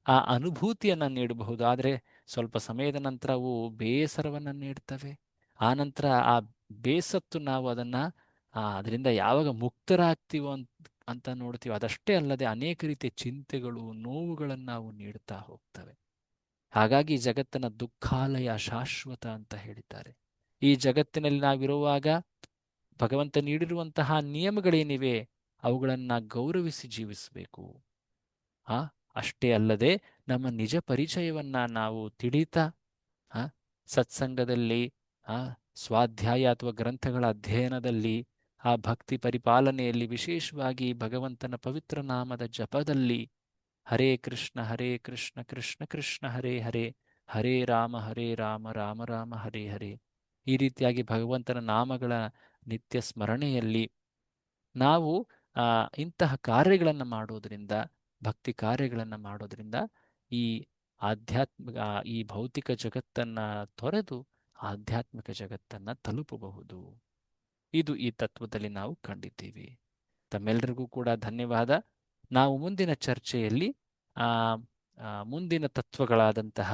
ಆ ಅನುಭೂತಿಯನ್ನು ನೀಡಬಹುದು. ಆದರೆ ಸ್ವಲ್ಪ ಸಮಯದ ನಂತರ ಅವು ಬೇಸರವನ್ನು ನೀಡ್ತವೆ. ಆ ನಂತರ ಆ ಬೇಸತ್ತು ನಾವು ಅದರಿಂದ ಯಾವಾಗ ಮುಕ್ತರಾಗ್ತೀವೋ ಅಂತ ನೋಡ್ತೀವಿ. ಅದಷ್ಟೇ ಅಲ್ಲದೆ ಅನೇಕ ರೀತಿಯ ಚಿಂತೆಗಳು, ನೋವುಗಳನ್ನು ನಾವು ನೀಡ್ತಾ ಹೋಗ್ತವೆ. ಹಾಗಾಗಿ ಜಗತ್ತನ್ನ ದುಃಖಾಲಯ ಶಾಶ್ವತ ಅಂತ ಹೇಳಿದ್ದಾರೆ. ಈ ಜಗತ್ತಿನಲ್ಲಿ ನಾವಿರುವಾಗ ಭಗವಂತ ನೀಡಿರುವಂತಹ ನಿಯಮಗಳೇನಿವೆ ಅವುಗಳನ್ನ ಗೌರವಿಸಿ ಜೀವಿಸಬೇಕು. ಅಷ್ಟೇ ಅಲ್ಲದೆ ನಮ್ಮ ನಿಜ ಪರಿಚಯವನ್ನ ನಾವು ತಿಳಿತಾ ಸತ್ಸಂಗದಲ್ಲಿ, ಸ್ವಾಧ್ಯಾಯ ಅಥವಾ ಗ್ರಂಥಗಳ ಅಧ್ಯಯನದಲ್ಲಿ ಆ ಭಕ್ತಿ ಪರಿಪಾಲನೆಯಲ್ಲಿ, ವಿಶೇಷವಾಗಿ ಭಗವಂತನ ಪವಿತ್ರ ನಾಮದ ಜಪದಲ್ಲಿ ಹರೇ ಕೃಷ್ಣ ಕೃಷ್ಣ ಕೃಷ್ಣ ಹರೇ ಹರೇ, ಹರೇ ರಾಮ ರಾಮ ರಾಮ ಹರೇ ಹರೇ, ಈ ರೀತಿಯಾಗಿ ಭಗವಂತನ ನಾಮಗಳ ನಿತ್ಯ ಸ್ಮರಣೆಯಲ್ಲಿ ನಾವು ಇಂತಹ ಕಾರ್ಯಗಳನ್ನು ಮಾಡೋದ್ರಿಂದ, ಭಕ್ತಿ ಕಾರ್ಯಗಳನ್ನು ಮಾಡೋದ್ರಿಂದ ಈ ಆಧ್ಯಾತ್ಮಿಕ ಈ ಭೌತಿಕ ಜಗತ್ತನ್ನು ತೊರೆದು ಆಧ್ಯಾತ್ಮಿಕ ಜಗತ್ತನ್ನು ತಲುಪಬಹುದು. ಇದು ಈ ತತ್ವದಲ್ಲಿ ನಾವು ಕಂಡಿದ್ದೀವಿ. ತಮ್ಮೆಲ್ಲರಿಗೂ ಕೂಡ ಧನ್ಯವಾದ. ನಾವು ಮುಂದಿನ ಚರ್ಚೆಯಲ್ಲಿ ಮುಂದಿನ ತತ್ವಗಳಾದಂತಹ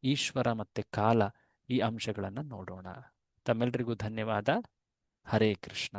ಈಶ್ವರ ಮತ್ತು ಕಾಲ ಈ ಅಂಶಗಳನ್ನು ನೋಡೋಣ. ತಮ್ಮೆಲ್ಲರಿಗೂ ಧನ್ಯವಾದ. ಹರೇ ಕೃಷ್ಣ.